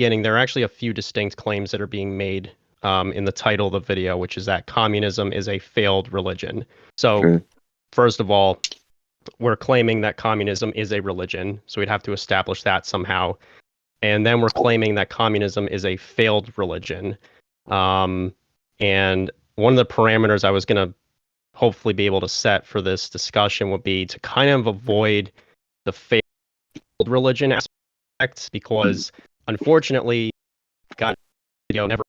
beginning, there are actually a few distinct claims that are being made in the title of the video, which is that communism is a failed religion. So, first of all, we're claiming that communism is a religion, so we'd have to establish that somehow. And then we're claiming that communism is a failed religion. And one of the parameters I was going to hopefully be able to set for this discussion would be to kind of avoid the failed religion aspect, because unfortunately, God, never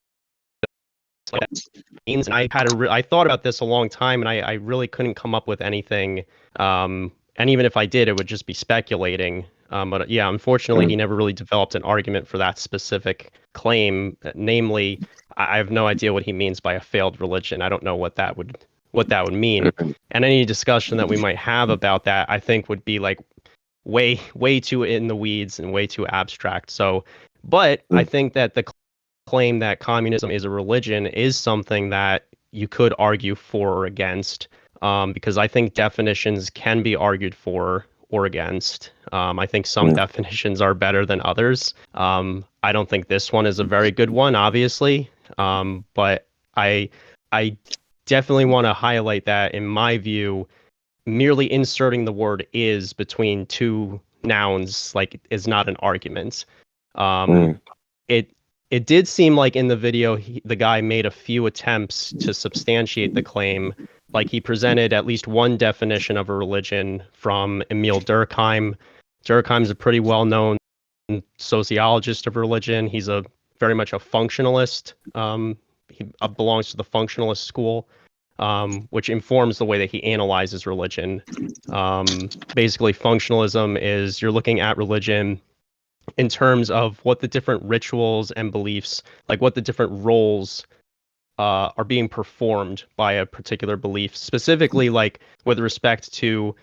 means. And I thought about this a long time, and I really couldn't come up with anything. And even if I did, it would just be speculating. But yeah, unfortunately, he never really developed an argument for that specific claim. Namely, I have no idea what he means by a failed religion. I don't know what that would mean. And any discussion that we might have about that, I think, would be like way too in the weeds and way too abstract. So, but I think that the claim that communism is a religion is something that you could argue for or against, because I think definitions can be argued for or against. I think some definitions are better than others. I don't think this one is a very good one, obviously, but I definitely want to highlight that, in my view, merely inserting the word "is" between two nouns is not an argument. It did seem like in the video the guy made a few attempts to substantiate the claim. Like, he presented at least one definition of a religion from Emil Durkheim. Durkheim's a pretty well-known sociologist of religion. He's very much a functionalist. He belongs to the functionalist school, which informs the way that he analyzes religion. Basically, functionalism is you're looking at religion in terms of what the different rituals and beliefs, like what the different roles are being performed by a particular belief, specifically like with respect to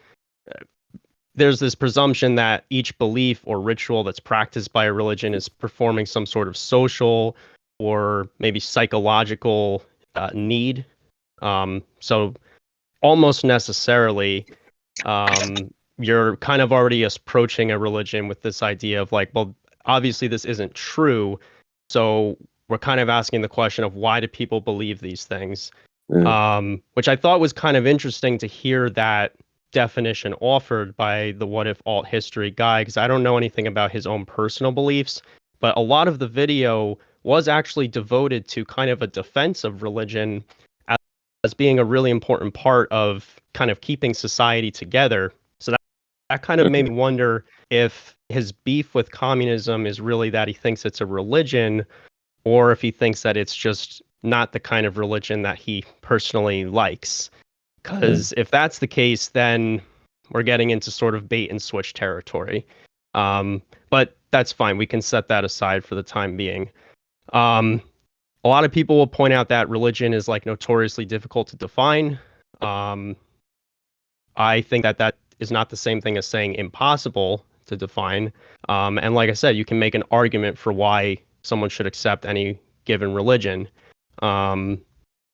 there's this presumption that each belief or ritual that's practiced by a religion is performing some sort of social or maybe psychological need. So almost necessarily, you're kind of already approaching a religion with this idea of like, well, obviously this isn't true. So we're kind of asking the question of why do people believe these things? Which I thought was kind of interesting to hear that definition offered by the What If Alt History guy, because I don't know anything about his own personal beliefs, but a lot of the video was actually devoted to kind of a defense of religion as being a really important part of kind of keeping society together. So that kind of made me wonder if his beef with communism is really that he thinks it's a religion, or if he thinks that it's just not the kind of religion that he personally likes. Because if that's the case, then we're getting into sort of bait and switch territory. But that's fine. We can set that aside for the time being. A lot of people will point out that religion is like notoriously difficult to define. I think that is not the same thing as saying impossible to define. And like I said, you can make an argument for why someone should accept any given religion.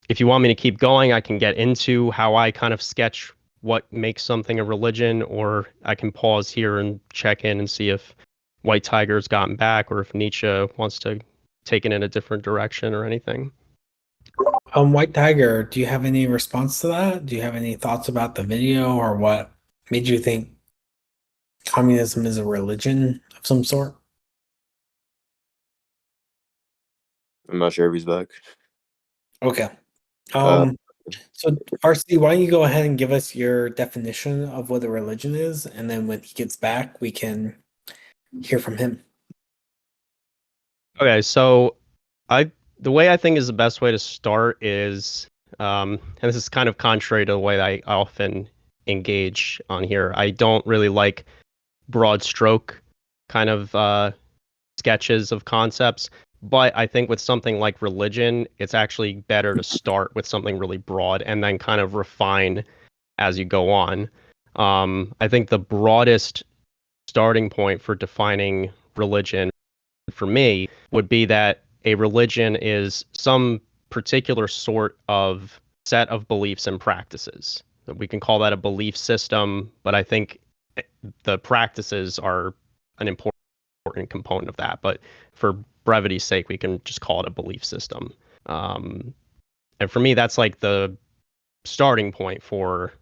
If you want me to keep going, I can get into how I kind of sketch what makes something a religion, or I can pause here and check in and see if White Tiger's gotten back, or if Nietzsche wants to take it in a different direction or anything. White Tiger, do you have any response to that? Do you have any thoughts about the video, or what made you think communism is a religion of some sort? I'm not sure if he's back. Okay. So Varsity, why don't you go ahead and give us your definition of what a religion is, and then when he gets back, we can hear from him. Okay, so the way I think is the best way to start is, and this is kind of contrary to the way I often engage on here. I don't really like broad stroke kind of sketches of concepts, but I think with something like religion, it's actually better to start with something really broad and then kind of refine as you go on. I think the broadest starting point for defining religion for me would be that a religion is some particular sort of set of beliefs and practices. We can call that a belief system, but I think the practices are an important component of that. But for brevity's sake, we can just call it a belief system. And for me, that's like the starting point for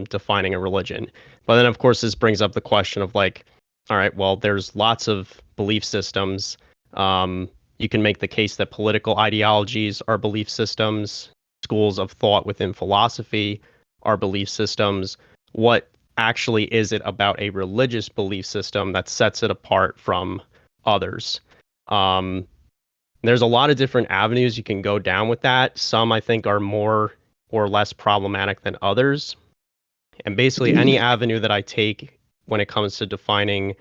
defining a religion. But then, of course, this brings up the question of like, all right, well, there's lots of belief systems. You can make the case that political ideologies are belief systems, schools of thought within philosophy are belief systems. What actually is it about a religious belief system that sets it apart from others? There's a lot of different avenues you can go down with that. Some I think are more or less problematic than others. And basically, any avenue that I take when it comes to defining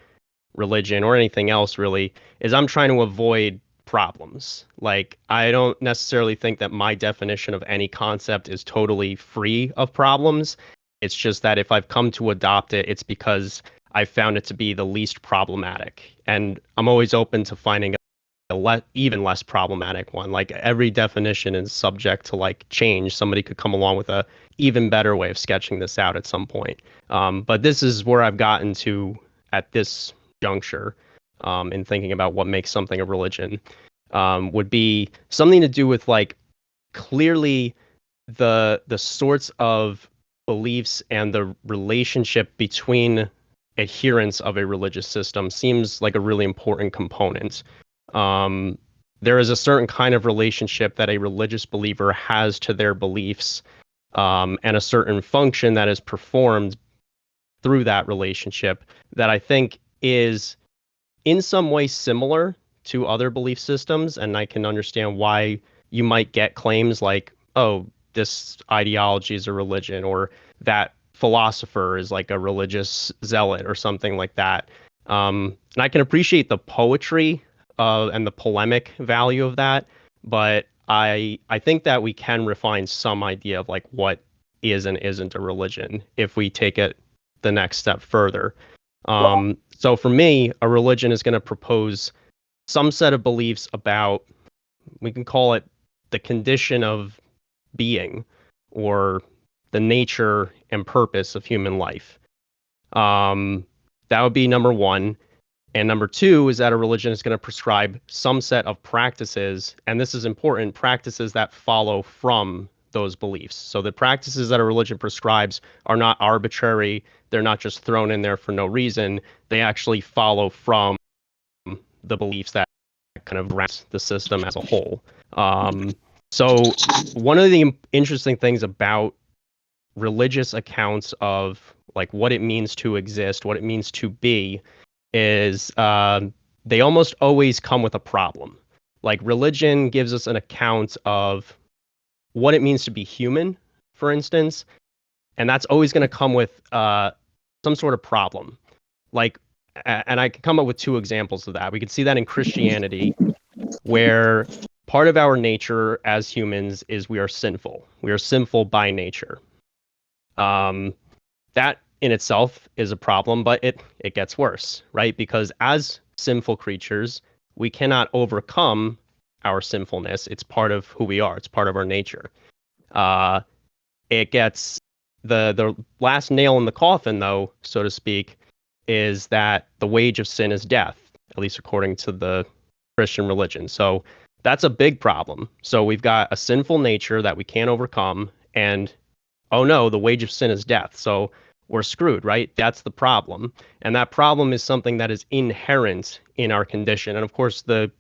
religion or anything else really is I'm trying to avoid problems. Like, I don't necessarily think that my definition of any concept is totally free of problems. It's just that if I've come to adopt it, it's because I found it to be the least problematic. And I'm always open to finding even less problematic one. Like, every definition is subject to like change. Somebody could come along with a even better way of sketching this out at some point. But this is where I've gotten to at this juncture in thinking about what makes something a religion, would be something to do with like clearly the sorts of beliefs and the relationship between adherents of a religious system seems like a really important component. There is a certain kind of relationship that a religious believer has to their beliefs, and a certain function that is performed through that relationship that I think is in some way similar to other belief systems. And I can understand why you might get claims like, oh, this ideology is a religion, or that philosopher is like a religious zealot or something like that. And I can appreciate the poetry and the polemic value of that, but I think that we can refine some idea of like what is and isn't a religion if we take it the next step further. So for me, a religion is going to propose some set of beliefs about, we can call it the condition of being, or the nature and purpose of human life. That would be number one. And number two is that a religion is going to prescribe some set of practices, and this is important, practices that follow from those beliefs. So the practices that a religion prescribes are not arbitrary. They're not just thrown in there for no reason. They actually follow from the beliefs that kind of run the system as a whole. So one of the interesting things about religious accounts of like what it means to exist, what it means to be, is they almost always come with a problem. Like, religion gives us an account of what it means to be human, for instance, and that's always going to come with some sort of problem. Like, and I can come up with two examples of that. We can see that in Christianity, where part of our nature as humans is we are sinful. We are sinful by nature. That in itself is a problem, but it gets worse, right? Because as sinful creatures, we cannot overcome our sinfulness. It's part of who we are. It's part of our nature. It gets the last nail in the coffin, though, so to speak, is that the wage of sin is death, at least according to the Christian religion. So that's a big problem. So we've got a sinful nature that we can't overcome, and oh no, the wage of sin is death. So we're screwed, right? That's the problem. And that problem is something that is inherent in our condition. And of course, the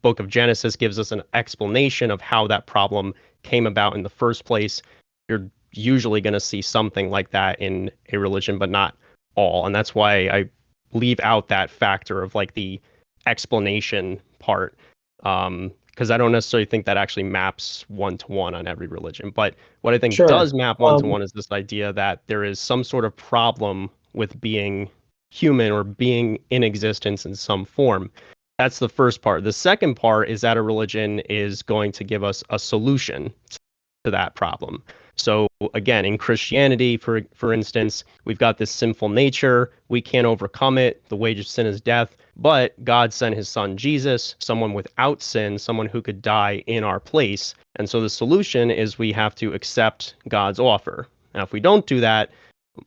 book of Genesis gives us an explanation of how that problem came about in the first place. You're usually going to see something like that in a religion, but not all. And that's why I leave out that factor of like the explanation part, because I don't necessarily think that actually maps one-to-one on every religion. But what I think does map one-to-one is this idea that there is some sort of problem with being human or being in existence in some form. That's the first part. The second part is that a religion is going to give us a solution to that problem. So again, in Christianity, for instance, we've got this sinful nature. We can't overcome it. The wage of sin is death. But God sent his son Jesus, someone without sin, someone who could die in our place. And so the solution is we have to accept God's offer. Now, if we don't do that,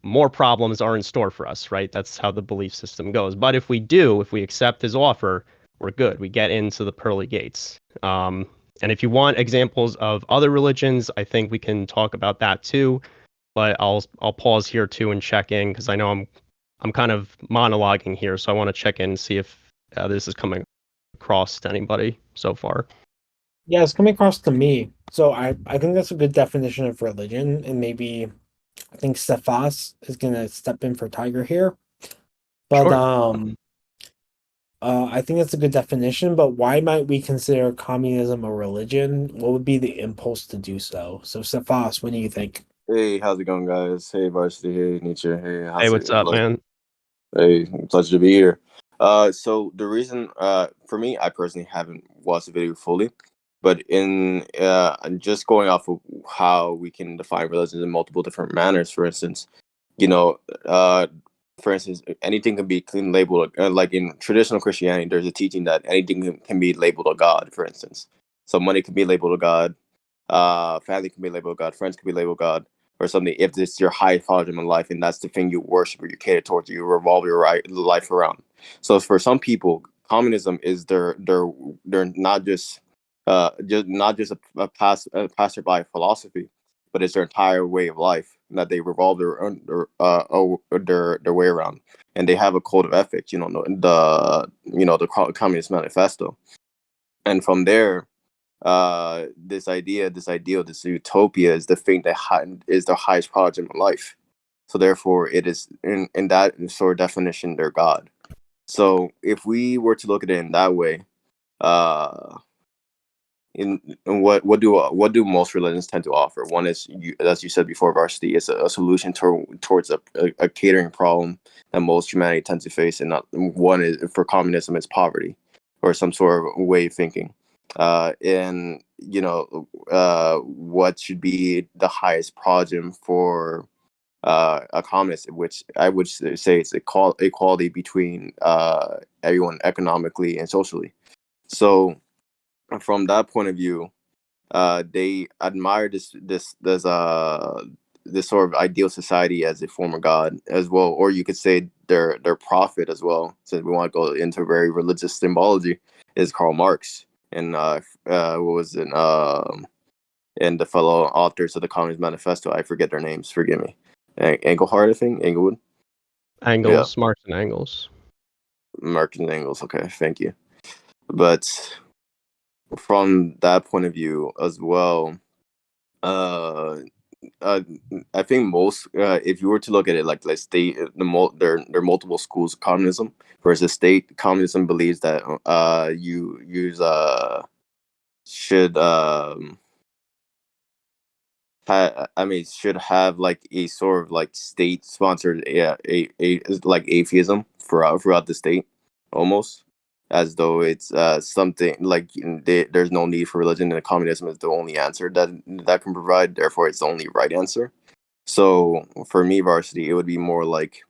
more problems are in store for us, right? That's how the belief system goes. But if we do, if we accept his offer, we're good. We get into the pearly gates. And if you want examples of other religions, I think we can talk about that too. But I'll pause here too and check in because I know I'm kind of monologuing here, so I want to check in and see if this is coming across to anybody so far. Yeah, it's coming across to me. So I think that's a good definition of religion, and maybe I think Cephas is gonna step in for Tiger here. But Sure. I think that's a good definition, but why might we consider communism a religion? What would be the impulse to do so? So Cephas, what do you think? Hey, how's it going, guys? Hey, Varsity. Hey, Nietzsche. Hey, Hey, how's it? what's up, man? Hey, pleasure to be here. So the reason, for me, I personally haven't watched the video fully, but in just going off of how we can define religions in multiple different manners. For instance, you know, for instance, anything can be clean labeled. Like in traditional Christianity, there's a teaching that anything can be labeled a god. For instance, so money can be labeled a god, family can be labeled God, friends can be labeled God, or something. If it's your highest project in life and that's the thing you worship or you cater towards, you revolve your life around. So for some people, communism is their not just a passerby philosophy, but it's their entire way of life that they revolve their way around, and they have a code of ethics. The Communist Manifesto, and from there this idea, this ideal, this utopia is the thing that is the highest project in life. So therefore, it is in that sort of definition, they're God. So if we were to look at it in that way, uh, in what do most religions tend to offer? One is, as you said before, Varsity, is a solution towards a catering problem that most humanity tends to face, and not one is for communism, it's poverty or some sort of way of thinking. And what should be the highest project for a communist, which I would say it's equality between everyone economically and socially. So from that point of view, they admire this sort of ideal society as a form of God as well, or you could say their prophet as well. Since we want to go into very religious symbology, is Karl Marx, and what was it? And the fellow authors of the Communist Manifesto, I forget their names. Forgive me. Engelhard, I think. Englewood. Yeah, Angles, Marx and Angles. Marx and Engels. Okay, thank you. But from that point of view as well, uh, uh, I think most, if you were to look at it like state, there are multiple schools of communism. Versus state communism believes that you use should should have like a sort of like state sponsored a like atheism throughout the state, almost as though it's something like there's no need for religion and communism is the only answer that can provide. Therefore, it's the only right answer. So for me, Varsity, it would be more like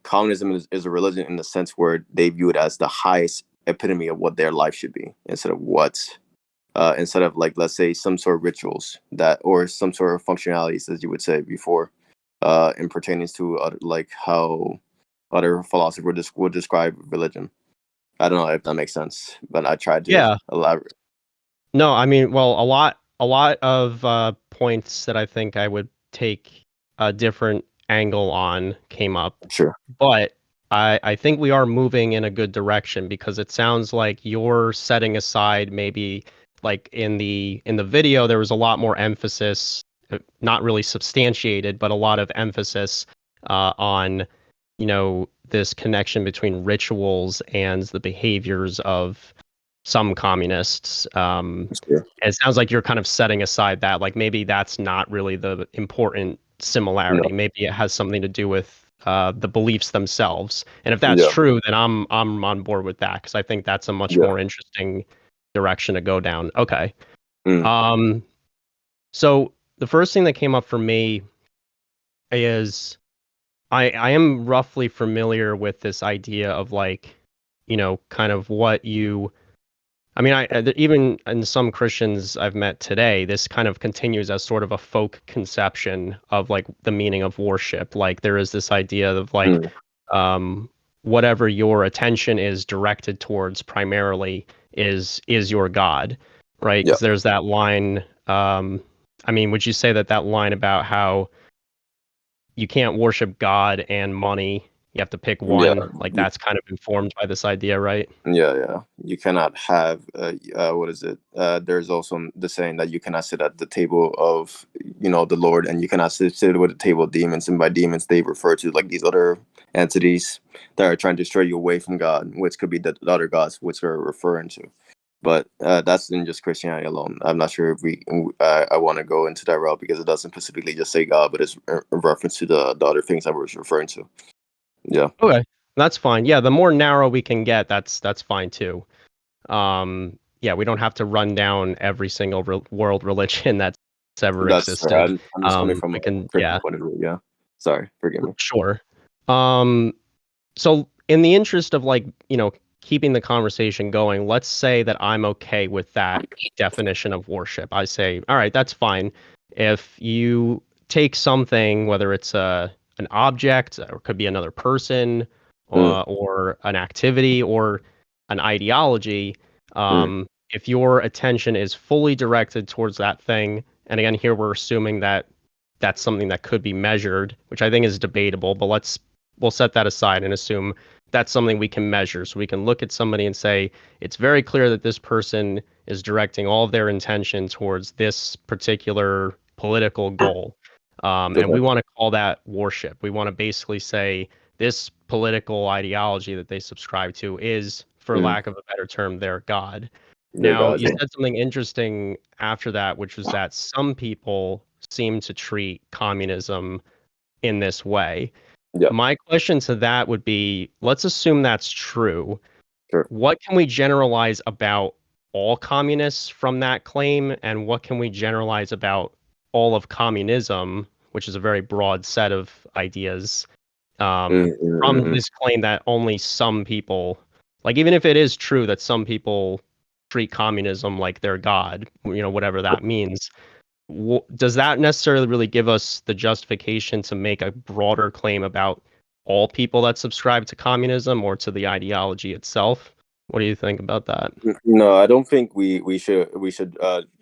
communism is a religion in the sense where they view it as the highest epitome of what their life should be, instead of like, let's say, some sort of rituals that or some sort of functionalities, as you would say before, in pertaining to like how other philosophers would describe religion. I don't know if that makes sense, but I tried to Yeah. elaborate. No, I mean, well, a lot of points that I think I would take a different angle on came up, Sure. but I think we are moving in a good direction because it sounds like you're setting aside maybe like in the video there was a lot more emphasis, not really substantiated, but a lot of emphasis on this connection between rituals and the behaviors of some communists. Sure. It sounds like you're kind of setting aside that, like maybe that's not really the important No. similarity. Maybe it has something to do with the beliefs themselves. And if that's Yeah. true, then I'm on board with that because I think that's a much Yeah. more interesting direction to go down. Okay. Mm. So the first thing that came up for me is I am roughly familiar with this idea of like, kind of what you I mean, even in some Christians I've met today, this kind of continues as sort of a folk conception of like the meaning of worship. Like there is this idea of like, Mm. um, whatever your attention is directed towards primarily is your God, right? Yeah. Because there's that line. I mean, would you say that that line about how you can't worship God and money, you have to pick Yeah. one, like that's kind of informed by this idea, right? Yeah. You cannot have what is it? There's also the saying that you cannot sit at the table of the Lord, and you cannot sit with the table of demons. And by demons, they refer to like these other entities that are trying to stray you away from God, which could be the other gods, which we're referring to. But that's in just Christianity alone. I'm not sure if I want to go into that route because it doesn't specifically just say God, but it's a reference to the other things I was referring to. Yeah. Okay, that's fine. Yeah, the more narrow we can get, that's fine too. Yeah, we don't have to run down every single world religion that's ever That's fair. existed. I'm just coming from We a can, Christian yeah, point of view. Yeah. Sorry, forgive me. sure. Um, so in the interest of like, keeping the conversation going, let's say that I'm okay with that definition of worship. I say, all right, that's fine. If you take something, whether it's an object or it could be another person, Mm, or an activity or an ideology, mm, if your attention is fully directed towards that thing, and again, here we're assuming that that's something that could be measured, which I think is debatable, but we'll set that aside and assume that's something we can measure. So we can look at somebody and say, it's very clear that this person is directing all of their intention towards this particular political goal. And we okay. want to call that worship. We want to basically say this political ideology that they subscribe to is, for Mm, lack of a better term, their God. dear Now, God. you Yeah. said something interesting after that, which was that some people seem to treat communism in this way. Yeah. My question to that would be, let's assume that's true. Sure. What can we generalize about all communists from that claim, and what can we generalize about all of communism, which is a very broad set of ideas, Mm, mm, mm, from mm. this claim that only some people, like even if it is true that some people treat communism like their god, whatever that means, does that necessarily really give us the justification to make a broader claim about all people that subscribe to communism or to the ideology itself? What do you think about that? No, I don't think we should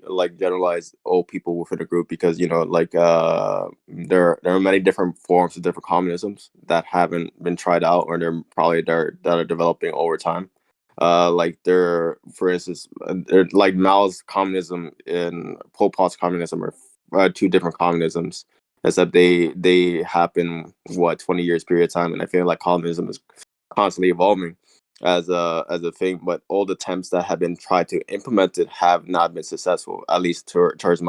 like generalize all people within a group because like there are many different forms of different communisms that haven't been tried out or that are developing over time. Like there, for instance, like Mao's communism and Pol Pot's communism are two different communisms, except they happen 20 years period of time, and I feel like communism is constantly evolving as a thing, but all the attempts that have been tried to implement it have not been successful, at least towards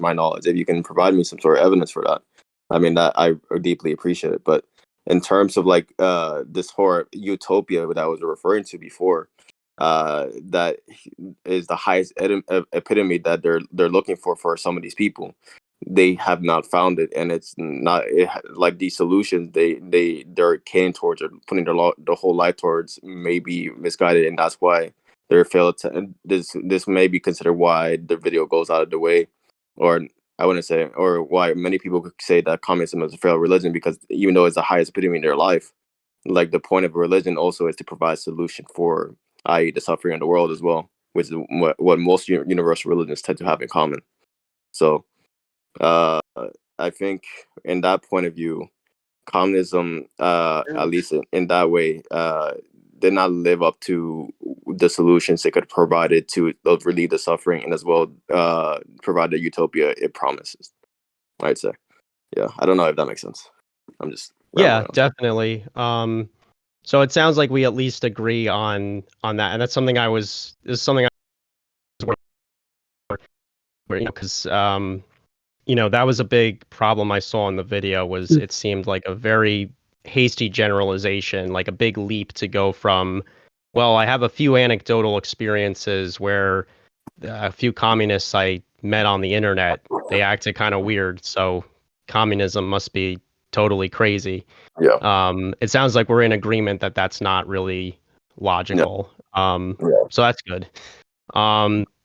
my knowledge. If you can provide me some sort of evidence for that, I mean that I deeply appreciate it. But in terms of like this whole utopia that I was referring to before, that is the highest epitome that they're looking for some of these people. They have not found it, and it's not like these solutions they're caning towards or putting the whole life towards may be misguided, and that's why they're failed to. And this may be considered why the video goes out of the way, or I wouldn't say, or why many people could say that communism is a failed religion, because even though it's the highest epitome in their life, like the point of religion also is to provide solution for, i.e., the suffering of the world as well, which is what most universal religions tend to have in common. So uh, I think in that point of view, communism, at least in that way, did not live up to the solutions it could provide it to relieve the suffering and as well provide the utopia it promises. I'd say, yeah. I don't know if that makes sense. I'm just Yeah, rambling on. definitely. So it sounds like we at least agree on that, and that's something I was where, because that was a big problem I saw in the video. Was it seemed like a very hasty generalization, like a big leap to go from, well, I have a few anecdotal experiences where a few communists I met on the internet, they acted kind of weird, so communism must be totally crazy. Yeah, It sounds like we're in agreement that that's not really yeah, logical. yeah, So that's good.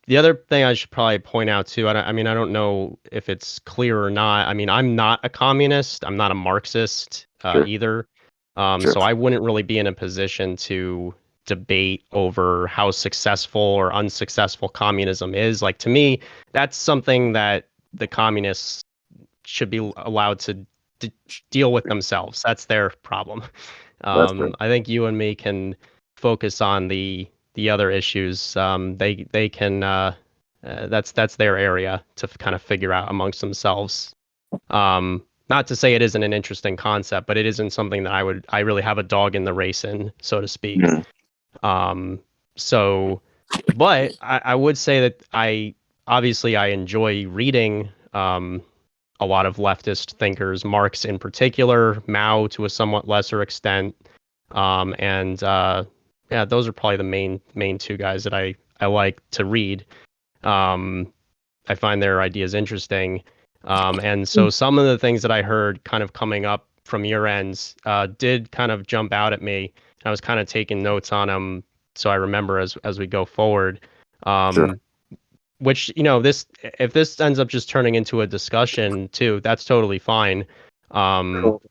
The other thing I should probably point out too, I mean, I don't know if it's clear or not. I mean, I'm not a communist. I'm not a Marxist sure. either. Sure. So I wouldn't really be in a position to debate over how successful or unsuccessful communism is. Like, to me, that's something that the communists should be allowed to deal with themselves. That's their problem. That's fair. I think you and me can focus on the other issues. They can that's their area to kind of figure out amongst themselves. Not to say it isn't an interesting concept, but it isn't something that I really have a dog in the race in, so to speak. Mhm. So, but I would say that I enjoy reading a lot of leftist thinkers, Marx in particular, Mao to a somewhat lesser extent, and yeah, those are probably the main two guys that I like to read. I find their ideas interesting, and so some of the things that I heard kind of coming up from your ends did kind of jump out at me. I was kind of taking notes on them, so I remember as we go forward. Sure. Which, this, if this ends up just turning into a discussion too, that's totally fine. Cool.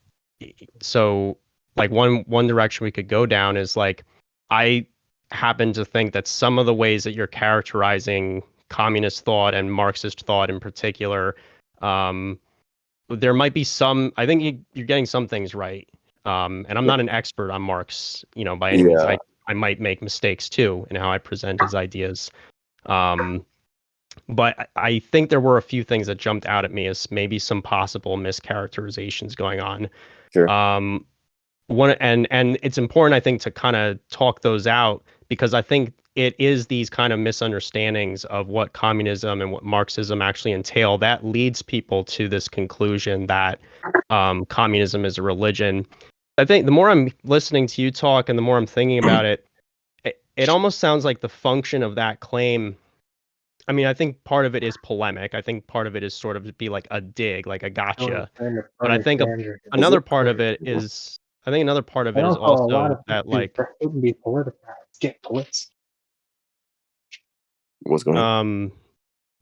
So like one direction we could go down is like, I happen to think that some of the ways that you're characterizing communist thought and Marxist thought in particular, there might be some. I think you're getting some things right. And I'm not an expert on Marx, by any means. Yeah. I might make mistakes too in how I present his ideas. But I think there were a few things that jumped out at me as maybe some possible mischaracterizations going on. Sure. One and it's important, I think, to kind of talk those out, because I think it is these kind of misunderstandings of what communism and what Marxism actually entail that leads people to this conclusion that communism is a religion. I think the more I'm listening to you talk and the more I'm thinking about it, it almost sounds like the function of that claim. I mean, I think part of it is polemic. I think part of it is sort of to be like a dig, like a gotcha. But I think another part of it is, I think another part of it is Also, a lot also of that, people like, shouldn't be politicized. Get political. What's going on?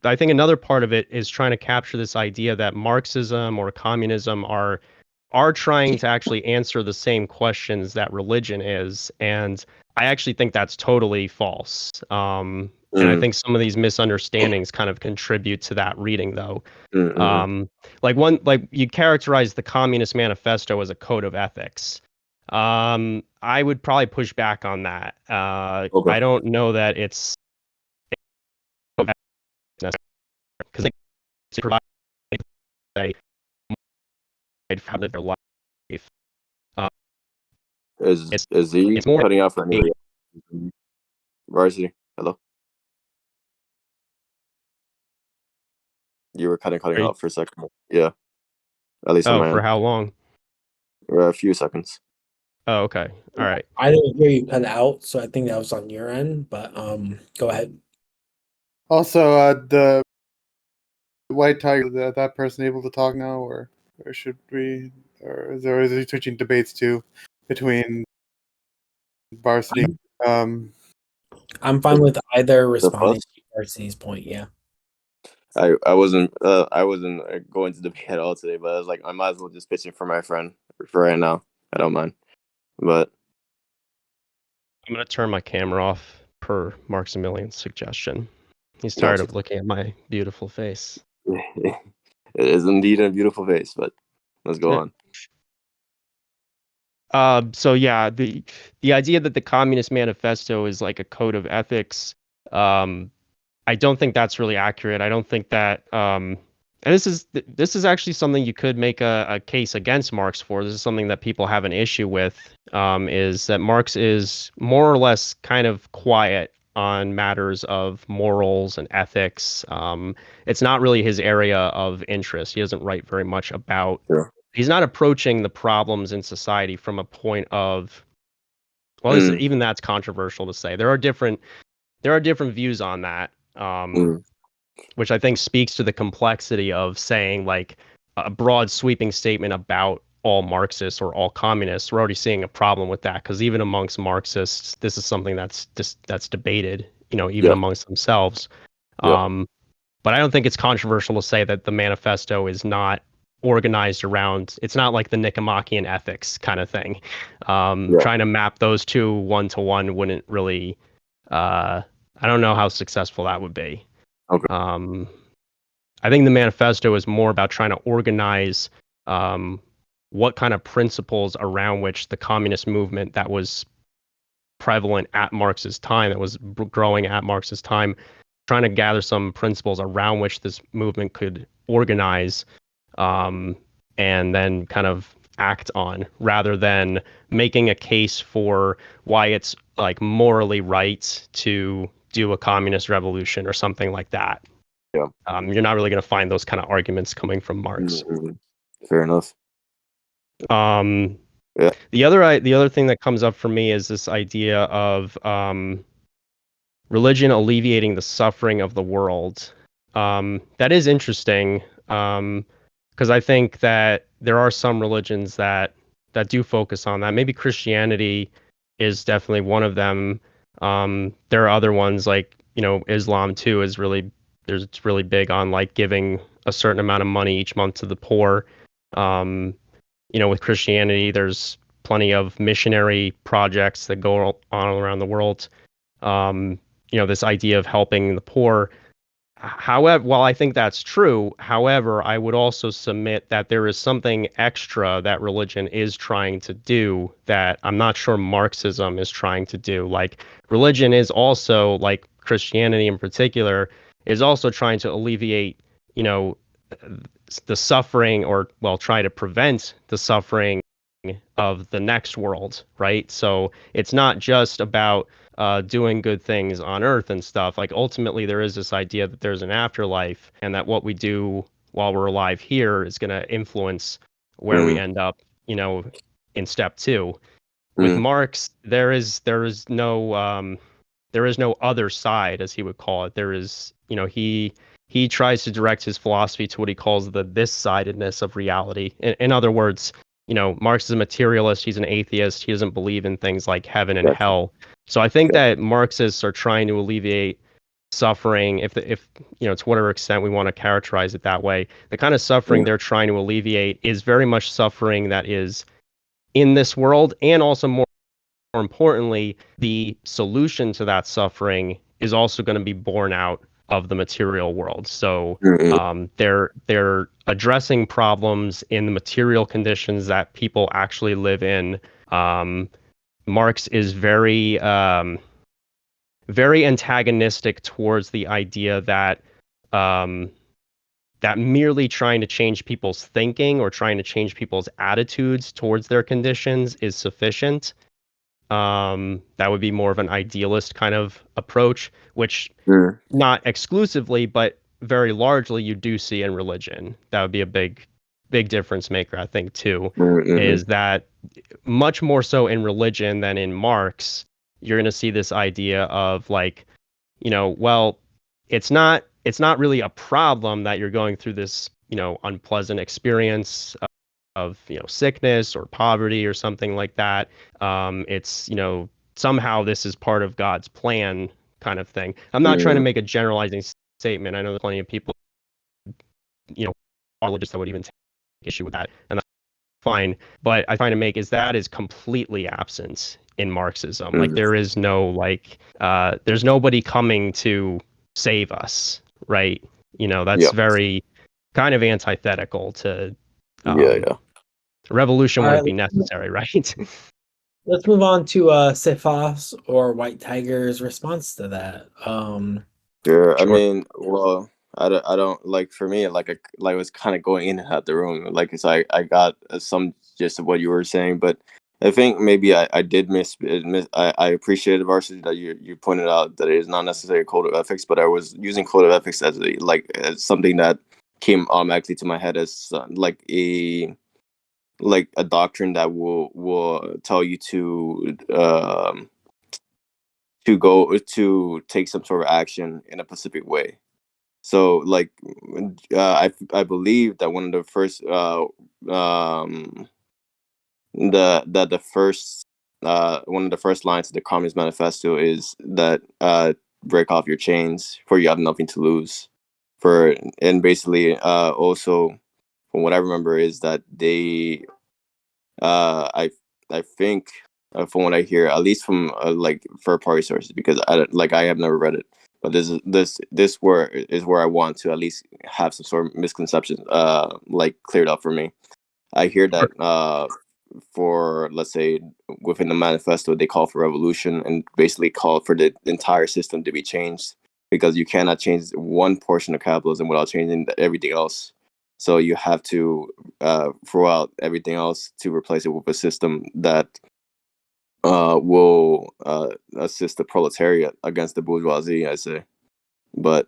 I think another part of it is trying to capture this idea that Marxism or communism are trying to actually answer the same questions that religion is, and I actually think that's totally false. And I think some of these misunderstandings kind of contribute to that reading, though. Like you characterize the Communist Manifesto as a code of ethics. I would probably push back on that. Okay. I don't know that it's because they provide how to live their life. Is he it's more cutting out for anybody? Varsity, hello. You were kind of cutting out for a second. Yeah, at least on my for end. how long? A few seconds. Oh, okay. All right. I didn't hear you cut out, so I think that was on your end. But go ahead. Also, the White Tiger, that person able to talk now, or should we, or is he switching debates too between Varsity? I'm fine with either responding to Varsity's point. Yeah. I wasn't going to debate at all today, but I was like, I might as well just pitch it for my friend for right now. I don't mind, but I'm gonna turn my camera off per Maximilian's suggestion. He's tired of looking at my beautiful face. It is indeed a beautiful face, but let's go on. So yeah, the idea that the Communist Manifesto is like a code of ethics, I don't think that's really accurate. I don't think that, and this is actually something you could make a case against Marx for. This is something that people have an issue with, is that Marx is more or less kind of quiet on matters of morals and ethics. It's not really his area of interest. He doesn't write very much about. Sure. He's not approaching the problems in society from a point of, well, even that's controversial to say. There are different views on that, which I think speaks to the complexity of saying like a broad sweeping statement about all Marxists or all communists. We're already seeing a problem with that, because even amongst Marxists, this is something that's debated, even amongst themselves. But I don't think it's controversial to say that the manifesto is not organized around. It's not like the Nicomachean Ethics kind of thing. Yeah. Trying to map those two one to one wouldn't really. I don't know how successful that would be. Okay. I think the manifesto is more about trying to organize what kind of principles around which the communist movement that was prevalent at Marx's time, that was growing at Marx's time, trying to gather some principles around which this movement could organize and then kind of act on, rather than making a case for why it's like morally right to do a communist revolution or something like that. Yeah. You're not really going to find those kind of arguments coming from Marx. Mm-hmm. Fair enough. Yeah. The other thing that comes up for me is this idea of religion alleviating the suffering of the world. That is interesting, because I think that there are some religions that do focus on that. Maybe Christianity is definitely one of them. There are other ones like, Islam too is really it's really big on like giving a certain amount of money each month to the poor. With Christianity, there's plenty of missionary projects that go on around the world. This idea of helping the poor. However, while I think that's true, however, I would also submit that there is something extra that religion is trying to do that I'm not sure Marxism is trying to do. Like, religion is also, like Christianity in particular, is also trying to alleviate, the suffering, or, well, try to prevent the suffering of the next world, right? So it's not just about doing good things on Earth and stuff. Like, ultimately, there is this idea that there's an afterlife, and that what we do while we're alive here is going to influence where we end up, in step two. With Marx, there is no other side, as he would call it. There is, he tries to direct his philosophy to what he calls the this-sidedness of reality. In other words, Marx is a materialist. He's an atheist. He doesn't believe in things like heaven and hell. So I think that Marxists are trying to alleviate suffering, if to whatever extent we want to characterize it that way. The kind of suffering they're trying to alleviate is very much suffering that is in this world, and also more importantly, the solution to that suffering is also going to be born out of the material world. So they're addressing problems in the material conditions that people actually live in. Marx is very very antagonistic towards the idea that that merely trying to change people's thinking or trying to change people's attitudes towards their conditions is sufficient. That would be more of an idealist kind of approach, which not exclusively, but very largely you do see in religion. That would be a big difference maker, I think, too, is that much more so in religion than in Marx, you're going to see this idea of like, well, it's not really a problem that you're going through this, unpleasant experience of sickness or poverty or something like that. It's somehow this is part of God's plan, kind of thing. I'm not trying to make a generalizing statement. I know there's plenty of people religious that would even take issue with that, and that's fine. But I trying to make is that is completely absent in Marxism. Like, there is no there's nobody coming to save us, right? That's very kind of antithetical to revolution wouldn't be necessary, right? Let's move on to Cephas or White Tiger's response to that. Sure. I mean, well, I don't like, for me, like I was kind of going in and out the room. Like, it's I got some gist of what you were saying, but I think maybe I did miss. I appreciated, Varsity, that you pointed out that it is not necessarily a code of ethics, but I was using code of ethics as as something that came automatically to my head as a doctrine that will tell you to go to take some sort of action in a specific way. So I believe that one of the first the first one of the first lines of the Communist Manifesto is that break off your chains, for you have nothing to lose. And basically also from what I remember, is that they, I think, from what I hear, at least from like third party sources, because I have never read it, but this where I want to at least have some sort of misconceptions like cleared up for me. I hear that for, let's say, within the manifesto, they call for revolution and basically call for the entire system to be changed, because you cannot change one portion of capitalism without changing everything else. So you have to throw out everything else to replace it with a system that will assist the proletariat against the bourgeoisie, I say. But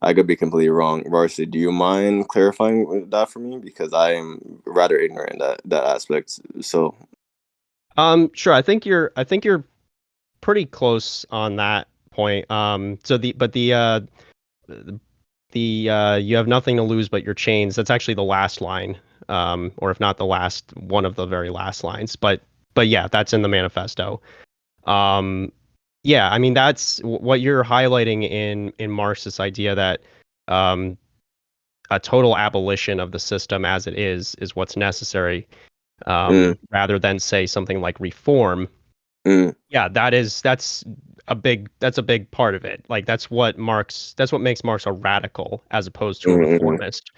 I could be completely wrong. Varsity, do you mind clarifying that for me? Because I am rather ignorant in that aspect. So, Sure. I think you're pretty close on that point. So you have nothing to lose but your chains. That's actually the last line, or if not the last, one of the very last lines. But yeah, that's in the manifesto. Yeah, I mean that's what you're highlighting in Marx, this idea that a total abolition of the system as it is what's necessary, rather than say something like reform. Yeah, that's a big part of it. Like that's what makes Marx a radical as opposed to a reformist.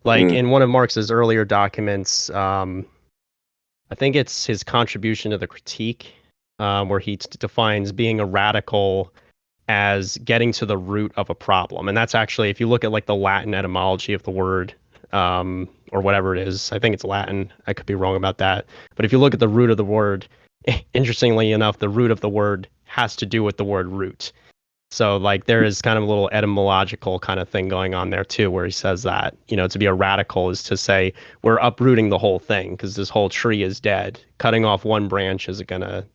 Like in one of Marx's earlier documents, I think it's his contribution to the critique, where he defines being a radical as getting to the root of a problem. And that's actually, if you look at like the Latin etymology of the word, or whatever it is, I think it's Latin. I could be wrong about that. But if you look at the root of the word, interestingly enough, the root of the word has to do with the word root. So like there is kind of a little etymological kind of thing going on there too, where he says that, to be a radical is to say we're uprooting the whole thing because this whole tree is dead. Cutting off one branch isn't gonna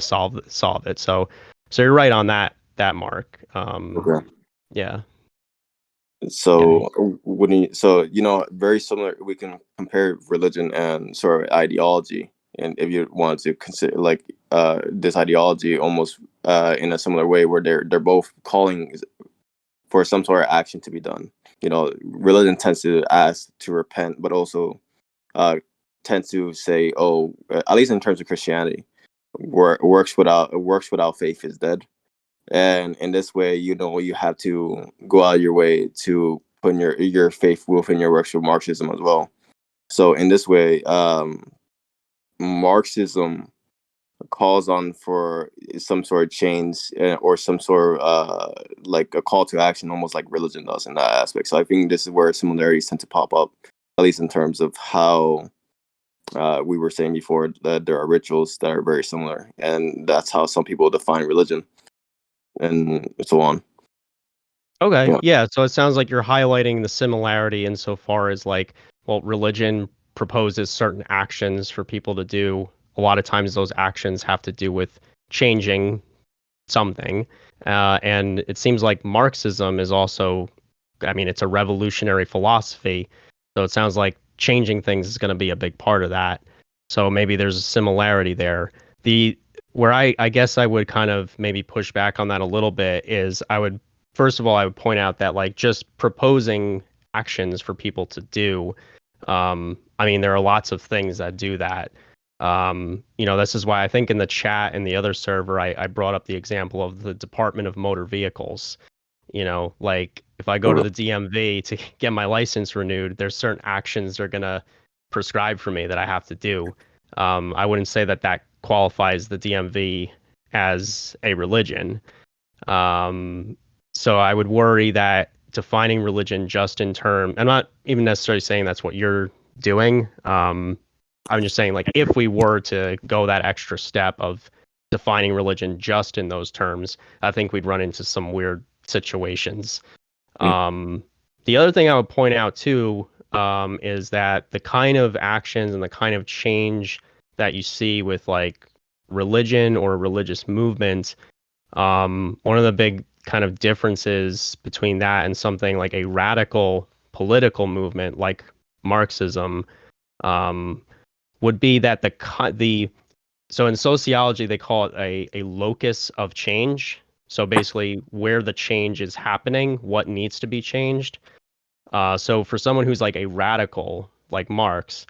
solve it. So you're right on that mark. okay. Yeah. So very similar. We can compare religion and sort of ideology, and if you want to consider like this ideology almost in a similar way, where they're both calling for some sort of action to be done. Religion tends to ask to repent, but also tends to say, oh, at least in terms of Christianity, works without faith is dead. And in this way, you have to go out of your way to put your faith within your works with Marxism as well. So in this way, Marxism calls on for some sort of change, or some sort of like a call to action, almost like religion does in that aspect. So I think this is where similarities tend to pop up, at least in terms of how we were saying before that there are rituals that are very similar, and that's how some people define religion, and so on. Okay. Yeah. So it sounds like you're highlighting the similarity insofar as like, well, religion proposes certain actions for people to do. A lot of times those actions have to do with changing something. And it seems like Marxism is also, I mean, it's a revolutionary philosophy. So it sounds like changing things is going to be a big part of that. So maybe there's a similarity there. Where I guess I would kind of maybe push back on that a little bit is first of all, I would point out that like just proposing actions for people to do, I mean, there are lots of things that do that. This is why I think in the chat in the other server, I brought up the example of the Department of Motor Vehicles. Like if I go to the DMV to get my license renewed, there's certain actions they're going to prescribe for me that I have to do. I wouldn't say that qualifies the DMV as a religion. So I would worry that defining religion just in term, I'm not even necessarily saying that's what you're doing. I'm just saying, like, if we were to go that extra step of defining religion just in those terms, I think we'd run into some weird situations. The other thing I would point out too, is that the kind of actions and the kind of change that you see with like religion or a religious movement, one of the big kind of differences between that and something like a radical political movement like Marxism, would be that so in sociology they call it a locus of change. So basically where the change is happening, what needs to be changed. So for someone who's like a radical like Marx,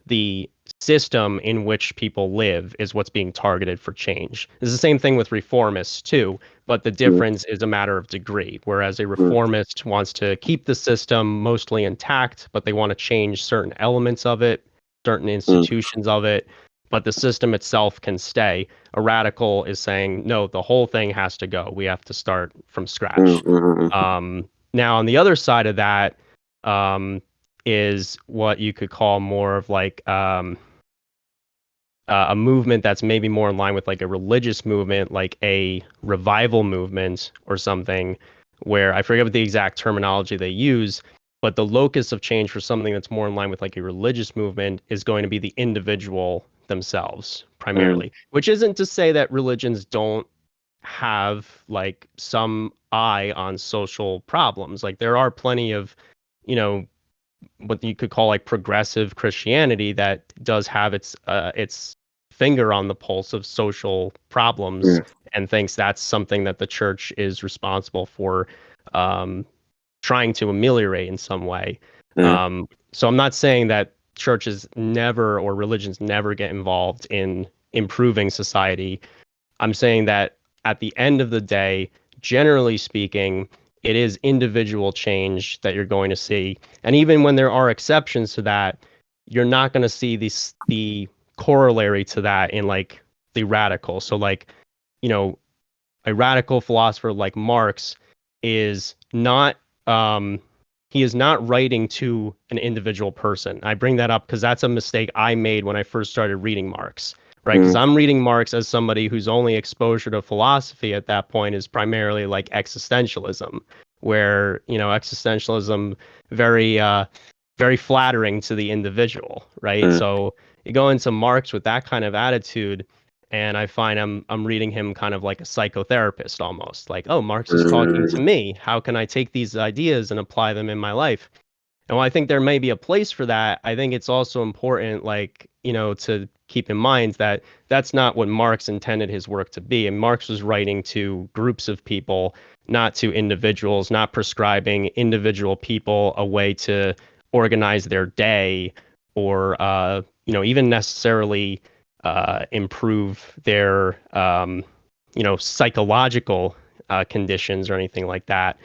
the system in which people live is what's being targeted for change. It's the same thing with reformists too, but the difference is a matter of degree. Whereas a reformist wants to keep the system mostly intact, but they want to change certain elements of it, certain institutions of it, but the system itself can stay. A radical is saying, no, the whole thing has to go. We have to start from scratch. Now, on the other side of that, is what you could call more of like a movement that's maybe more in line with like a religious movement, like a revival movement or something, where I forget what the exact terminology they use, but the locus of change for something that's more in line with like a religious movement is going to be the individual themselves primarily, which isn't to say that religions don't have like some eye on social problems. Like there are plenty of, you know, what you could call like progressive Christianity that does have its finger on the pulse of social problems and thinks that's something that the church is responsible for trying to ameliorate in some way. So I'm not saying that churches never or religions never get involved in improving society. I'm saying that at the end of the day, generally speaking, it is individual change that you're going to see. And even when there are exceptions to that, you're not going to see the corollary to that in like the radical. So like, you know, a radical philosopher like Marx is not he is not writing to an individual person. I bring that up because that's a mistake I made when I first started reading Marx, right? Because I'm reading Marx as somebody whose only exposure to philosophy at that point is primarily like existentialism, where, you know, existentialism very very flattering to the individual, right? So you go into Marx with that kind of attitude, and I find I'm reading him kind of like a psychotherapist almost. Like, oh, Marx is talking to me. How can I take these ideas and apply them in my life? And while I think there may be a place for that, I think it's also important, like, you know, to keep in mind that that's not what Marx intended his work to be. And Marx was writing to groups of people, not to individuals, not prescribing individual people a way to organize their day or, you know, even necessarily improve their, you know, psychological conditions or anything like that.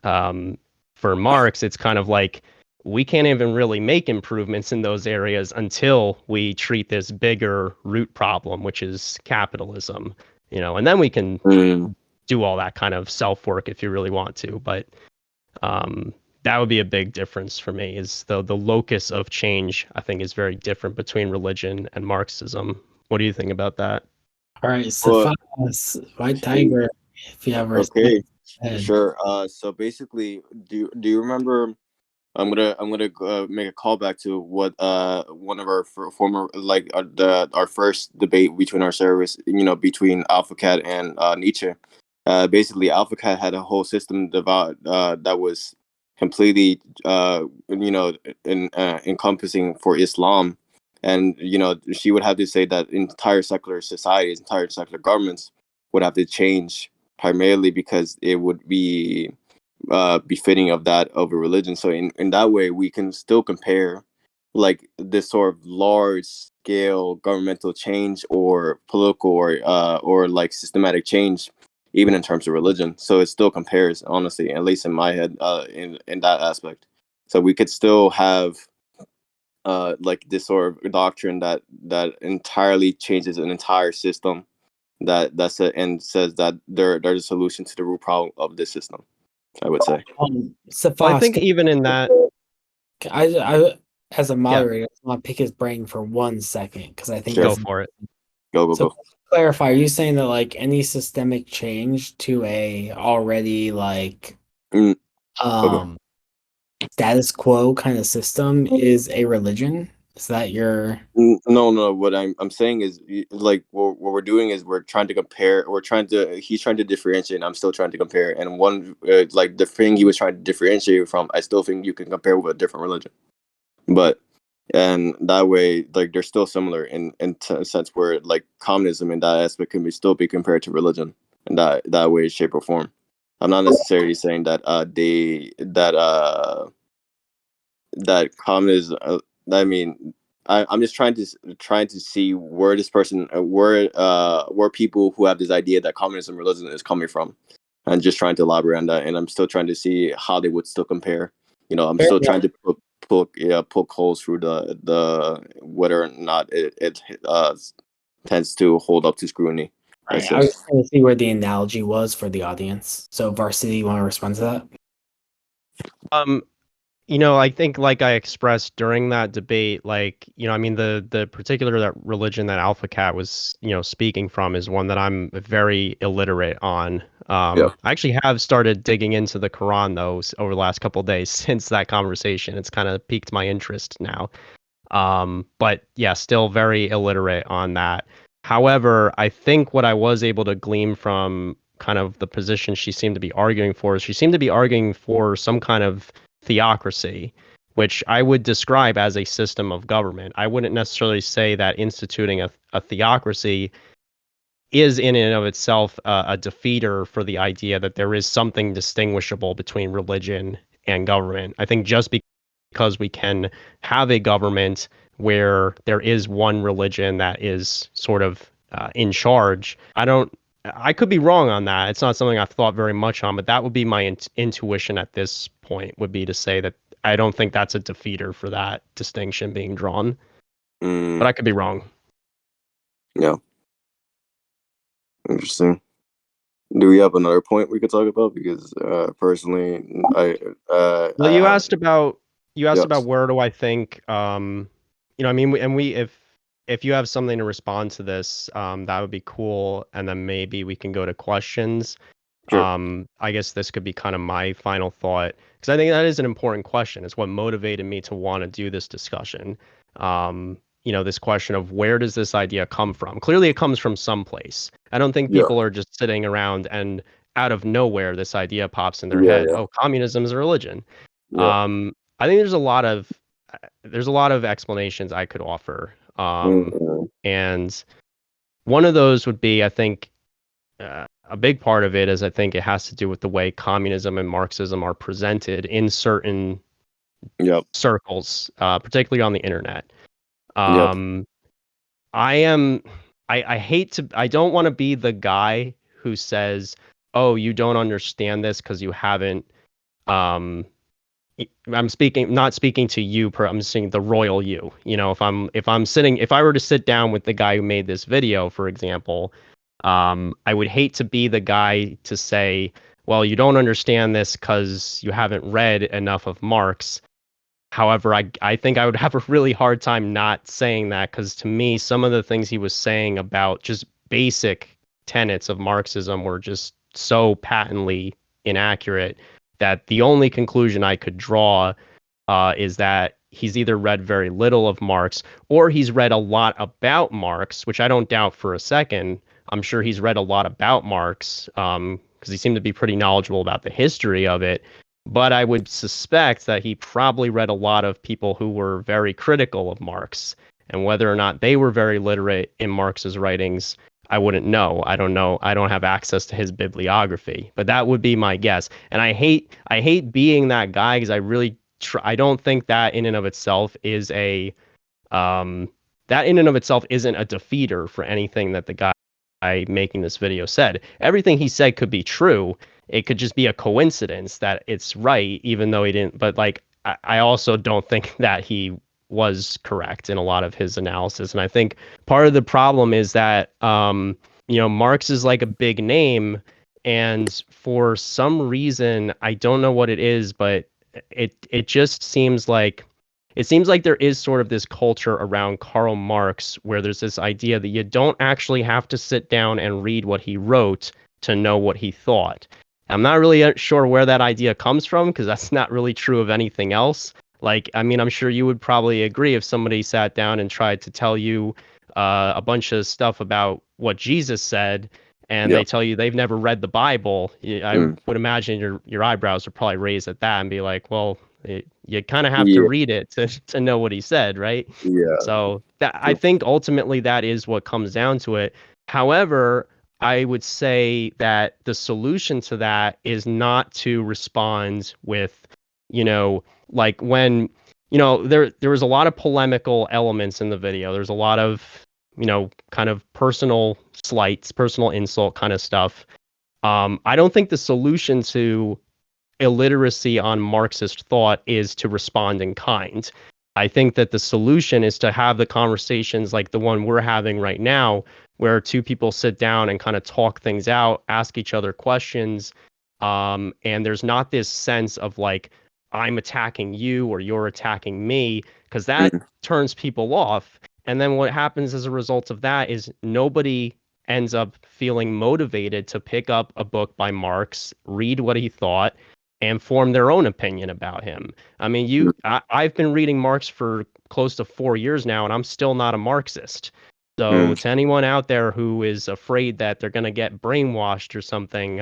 For Marx, it's kind of like we can't even really make improvements in those areas until we treat this bigger root problem, which is capitalism, you know, and then we can do all that kind of self work if you really want to. But that would be a big difference for me. Is the locus of change, I think, is very different between religion and Marxism. What do you think about that? All right, Cephas, White Tiger, if you have a Okay, response. sure. So basically, do you remember? I'm gonna make a callback to what one of our former like our first debate between our servers, you know, between AlphaCat and Nietzsche. Basically, AlphaCat had a whole system that was completely you know encompassing for Islam, and you know she would have to say that entire secular societies, entire secular governments would have to change primarily because it would be befitting of that of a religion. So in that way, we can still compare like this sort of large scale governmental change or political or like systematic change, even in terms of religion. So it still compares, honestly, at least in my head, in that aspect. So we could still have like this sort of doctrine that entirely changes an entire system that's a, and says that there's a solution to the root problem of this system, I would say. Cephas, Well, I think even in that, I as a moderator, I want to pick his brain for 1 second because I think go for it. Go. So clarify, are you saying that like any systemic change to a already like Okay. status quo kind of system is a religion? Is that your No. What I'm saying is like what we're doing is we're trying to compare. He's trying to differentiate. And I'm still trying to compare. And one like the thing he was trying to differentiate from, I still think you can compare with a different religion. But and that way, like they're still similar in a sense where like communism in that aspect can still be compared to religion in that way, shape or form. I'm not necessarily saying that that communism. I mean, I'm just trying to see where this person, where people who have this idea that communism religion is coming from, and just trying to elaborate on that. And I'm still trying to see how they would still compare. I'm still trying to poke holes through the whether or not it tends to hold up to scrutiny. Right. I was trying to see where the analogy was for the audience. So, Varsity, you want to respond to that? I think like I expressed during that debate, like, I mean, the particular that religion that Alpha Cat was, speaking from is one that I'm very illiterate on. I actually have started digging into the Quran, though, over the last couple of days since that conversation. It's kind of piqued my interest now. But yeah, still very illiterate on that. However, I think what I was able to glean from kind of the position she seemed to be arguing for is she seemed to be arguing for some kind of theocracy, which I would describe as a system of government. I wouldn't necessarily say that instituting a theocracy is in and of itself a defeater for the idea that there is something distinguishable between religion and government. I think just because we can have a government where there is one religion that is sort of in charge, I could be wrong on that. It's not something I've thought very much on, but that would be my intuition at this point, would be to say that I don't think that's a defeater for that distinction being drawn. But I could be wrong. Yeah. Interesting. Do we have another point we could talk about? Because personally, you asked about where do I think I mean, and if you have something to respond to this, that would be cool, and then maybe we can go to questions. Sure. I guess this could be kind of my final thought, because I think that is an important question. It's what motivated me to want to do this discussion. This question of where does this idea come from? Clearly, it comes from someplace. I don't think people are just sitting around and out of nowhere this idea pops in their head. Yeah. Oh, communism is a religion. Yeah. I think there's a lot of explanations I could offer. And one of those would be, I think, a big part of it is I think it has to do with the way communism and Marxism are presented in certain circles, particularly on the internet. I don't want to be the guy who says, oh, you don't understand this because you haven't, I'm not speaking to you, I'm saying the royal you. If I were to sit down with the guy who made this video, for example, I would hate to be the guy to say, well, you don't understand this because you haven't read enough of Marx. However, I think I would have a really hard time not saying that, because to me, some of the things he was saying about just basic tenets of Marxism were just so patently inaccurate that the only conclusion I could draw is that he's either read very little of Marx or he's read a lot about Marx, which I don't doubt for a second. I'm sure he's read a lot about Marx because he seemed to be pretty knowledgeable about the history of it. But I would suspect that he probably read a lot of people who were very critical of Marx, and whether or not they were very literate in Marx's writings, I wouldn't know. I don't know. I don't have access to his bibliography, but that would be my guess. And I hate being that guy, because I really I don't think that in and of itself is isn't a defeater for anything that the guy making this video said. Everything he said could be true. It could just be a coincidence that it's right, even though he didn't. But I also don't think that he was correct in a lot of his analysis. And I think part of the problem is that, Marx is like a big name. And for some reason, I don't know what it is, but it just seems like there is sort of this culture around Karl Marx where there's this idea that you don't actually have to sit down and read what he wrote to know what he thought. I'm not really sure where that idea comes from, because that's not really true of anything else. I'm sure you would probably agree if somebody sat down and tried to tell you a bunch of stuff about what Jesus said, and they tell you they've never read the Bible. I would imagine your eyebrows would probably raise at that and be like, well, you kind of have to read it to know what he said, right? Yeah. So I think ultimately that is what comes down to it. However, I would say that the solution to that is not to respond with, like when, there was a lot of polemical elements in the video. There's a lot of, kind of personal slights, personal insult kind of stuff. I don't think the solution to illiteracy on Marxist thought is to respond in kind. I think that the solution is to have the conversations like the one we're having right now, where two people sit down and kind of talk things out, ask each other questions, and there's not this sense of like, I'm attacking you or you're attacking me, because that turns people off. And then what happens as a result of that is nobody ends up feeling motivated to pick up a book by Marx, read what he thought, and form their own opinion about him. I mean, I've been reading Marx for close to 4 years now, and I'm still not a Marxist. So to anyone out there who is afraid that they're going to get brainwashed or something,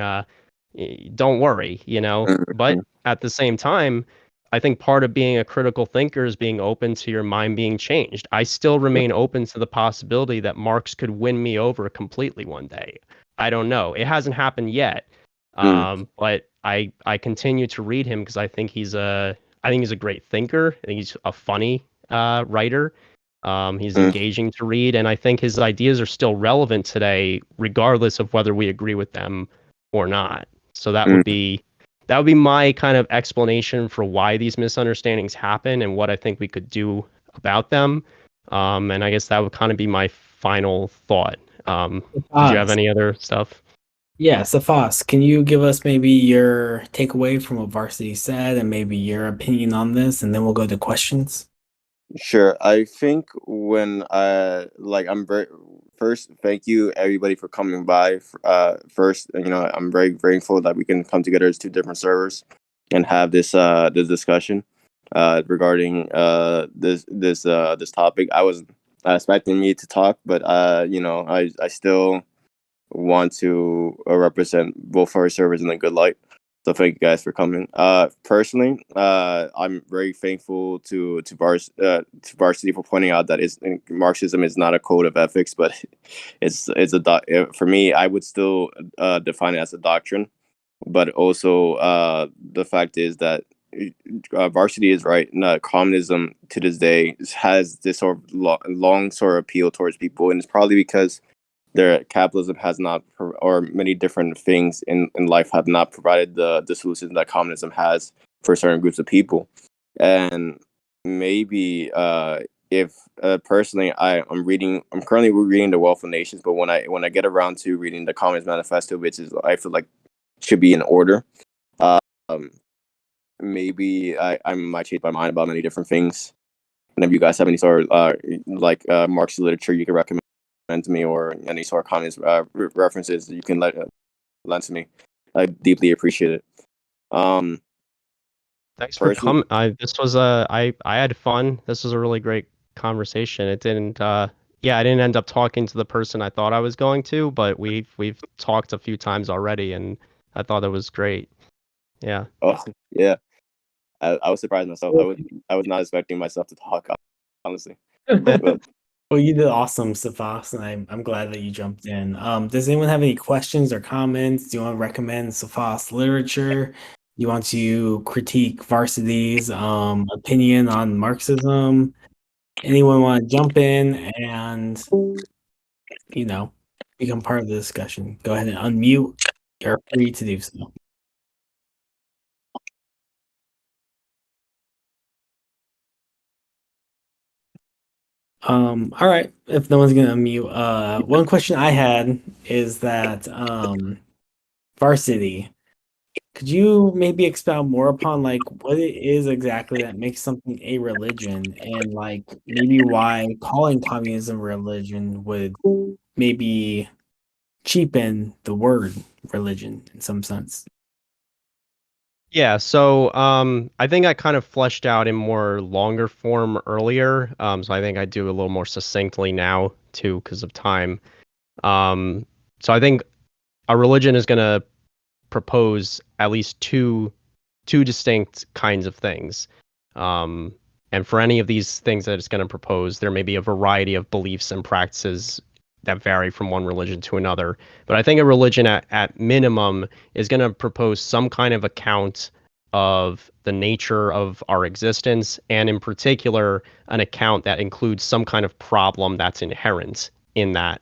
don't worry, But at the same time, I think part of being a critical thinker is being open to your mind being changed. I still remain open to the possibility that Marx could win me over completely one day. I don't know. It hasn't happened yet. But I continue to read him because I think he's a great thinker. I think he's a funny writer. He's engaging to read, and I think his ideas are still relevant today, regardless of whether we agree with them or not. So that would be my kind of explanation for why these misunderstandings happen and what I think we could do about them. And I guess that would kind of be my final thought. Did you have any other stuff? Yeah, Cephas, can you give us maybe your takeaway from what Varsity said and maybe your opinion on this, and then we'll go to questions? Sure. I think when I'm very first, thank you everybody for coming by. First, I'm very grateful that we can come together as two different servers and have this discussion regarding this topic. I was expecting me to talk, but I still want to represent both our servers in a good light. So thank you guys for coming. Personally, I'm very thankful to Varsity for pointing out that Marxism is not a code of ethics, but for me, I would still define it as a doctrine. But also, the fact is that Varsity is right. Communism to this day has this sort of long sort of appeal towards people, and it's probably because their capitalism has not, or many different things in life have not provided the solutions that communism has for certain groups of people. And maybe if personally I'm currently reading The Wealth of Nations, but when I get around to reading the Communist Manifesto, which is I feel like should be in order, maybe I might change my mind about many different things. And if you guys have any sort of Marxist literature you can recommend to me, or any sort of communist references you can lend to me, I deeply appreciate it. Thanks for coming. I had fun. This was a really great conversation. It didn't I didn't end up talking to the person I thought I was going to, but we've talked a few times already, and I thought it was great. Yeah. Oh yeah. I was surprised myself. I was not expecting myself to talk, honestly. But, Well, you did awesome, Cephas, and I'm glad that you jumped in. Does anyone have any questions or comments? Do you want to recommend Cephas literature? You want to critique Varsity's opinion on Marxism? Anyone want to jump in and become part of the discussion? Go ahead and unmute. You're free to do so. All right. If no one's gonna unmute, one question I had is that Varsity, could you maybe expound more upon like what it is exactly that makes something a religion, and like maybe why calling communism a religion would maybe cheapen the word religion in some sense? Yeah, so I think I kind of fleshed out in more longer form earlier. So I think I do a little more succinctly now too, because of time. So I think a religion is going to propose at least two distinct kinds of things. And for any of these things that it's going to propose, there may be a variety of beliefs and practices that vary from one religion to another. But I think a religion at minimum is going to propose some kind of account of the nature of our existence, and in particular, an account that includes some kind of problem that's inherent in that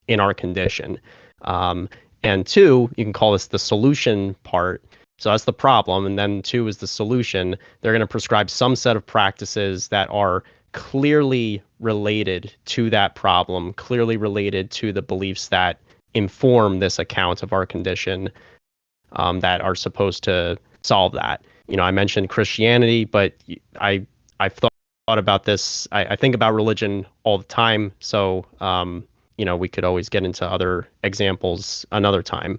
in our condition. And two, you can call this the solution part. So that's the problem, and then two is the solution. They're going to prescribe some set of practices that are clearly related to that problem, clearly related to the beliefs that inform this account of our condition, that are supposed to solve that. You know, I mentioned Christianity, but I've thought about this. I think about religion all the time. So, you know, we could always get into other examples another time.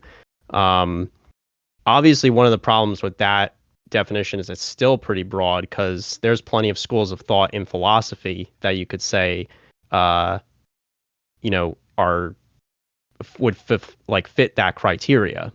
Obviously, one of the problems with that definition is it's still pretty broad, because there's plenty of schools of thought in philosophy that you could say, you know, would fit that criteria.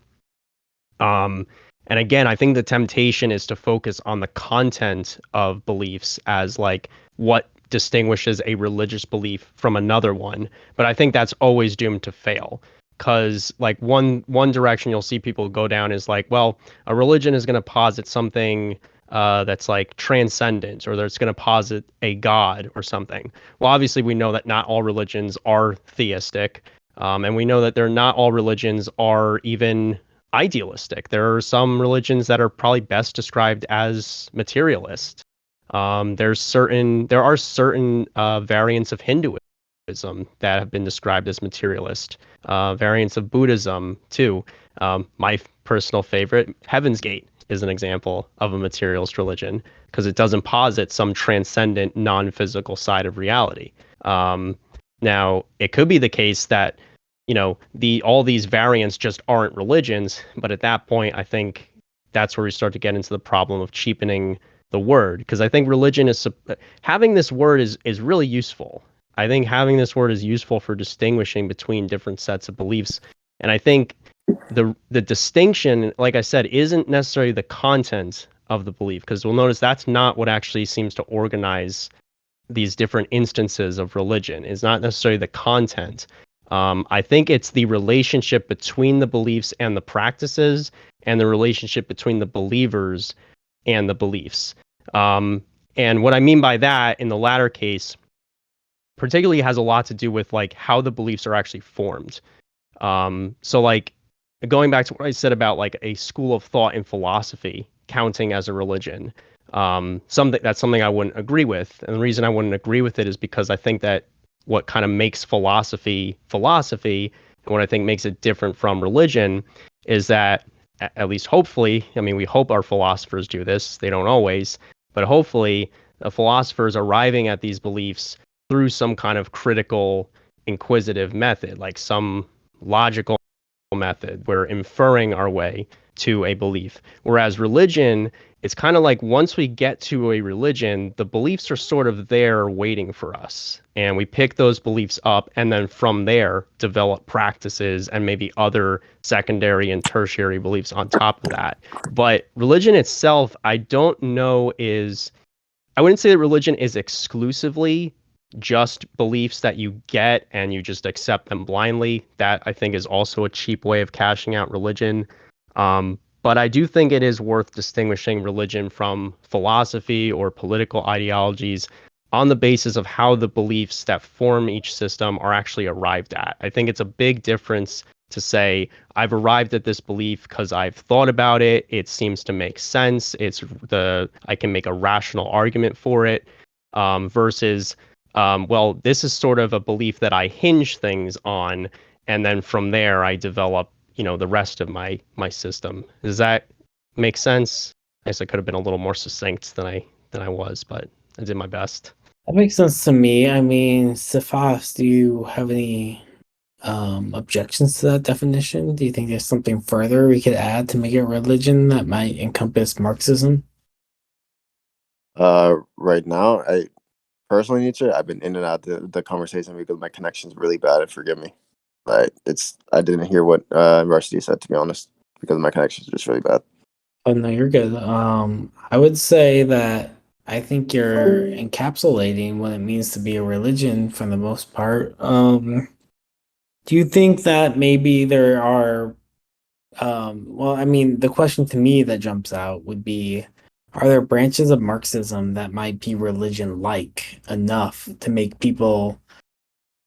And again, I think the temptation is to focus on the content of beliefs as like what distinguishes a religious belief from another one. But I think that's always doomed to fail, because like one direction you'll see people go down is like, well, a religion is going to posit something that's like transcendent, or that's going to posit a god or something. Well, obviously we know that not all religions are theistic, and we know that not all religions are even idealistic. There are some religions that are probably best described as materialist. There are certain variants of Hinduism that have been described as materialist. Variants of Buddhism too. My personal favorite, Heaven's Gate, is an example of a materialist religion, because it doesn't posit some transcendent, non-physical side of reality. Now, it could be the case that, you know, all these variants just aren't religions, but at that point, I think that's where we start to get into the problem of cheapening the word, because I think religion having this word is really useful. I think having this word is useful for distinguishing between different sets of beliefs, and I think the distinction, like I said, isn't necessarily the content of the belief, because we'll notice that's not what actually seems to organize these different instances of religion. It's not necessarily the content. I think it's the relationship between the beliefs and the practices, and the relationship between the believers and the beliefs. And what I mean by that in the latter case, particularly, has a lot to do with like how the beliefs are actually formed. So like going back to what I said about like a school of thought in philosophy counting as a religion, something I wouldn't agree with. And the reason I wouldn't agree with it is because I think that what kind of makes philosophy, and what I think makes it different from religion, is that, at least hopefully, I mean, we hope our philosophers do this, they don't always, but hopefully the philosophers arriving at these beliefs through some kind of critical, inquisitive method, like some logical method. We're inferring our way to a belief. Whereas religion, it's kind of like once we get to a religion, the beliefs are sort of there waiting for us. And we pick those beliefs up, and then from there develop practices and maybe other secondary and tertiary beliefs on top of that. But religion itself, I wouldn't say that religion is exclusively just beliefs that you get and you just accept them blindly. That, I think, is also a cheap way of cashing out religion. But I do think it is worth distinguishing religion from philosophy or political ideologies on the basis of how the beliefs that form each system are actually arrived at. I think it's a big difference to say, I've arrived at this belief because I've thought about it, it seems to make sense, I can make a rational argument for it, versus, well, this is sort of a belief that I hinge things on, and then from there I develop, the rest of my system. Does that make sense? I guess I could have been a little more succinct than I was, but I did my best. That makes sense to me. I mean, Cephas, do you have any objections to that definition? Do you think there's something further we could add to make it religion that might encompass Marxism? Right now, I personally, Nietzsche, I've been in and out the conversation because my connection's really bad. Forgive me. I didn't hear what Varsity said, to be honest, because my connection's just really bad. Oh no, you're good. I would say that I think you're encapsulating what it means to be a religion for the most part. Do you think that maybe there are well, I mean, the question to me that jumps out would be, are there branches of Marxism that might be religion-like enough to make people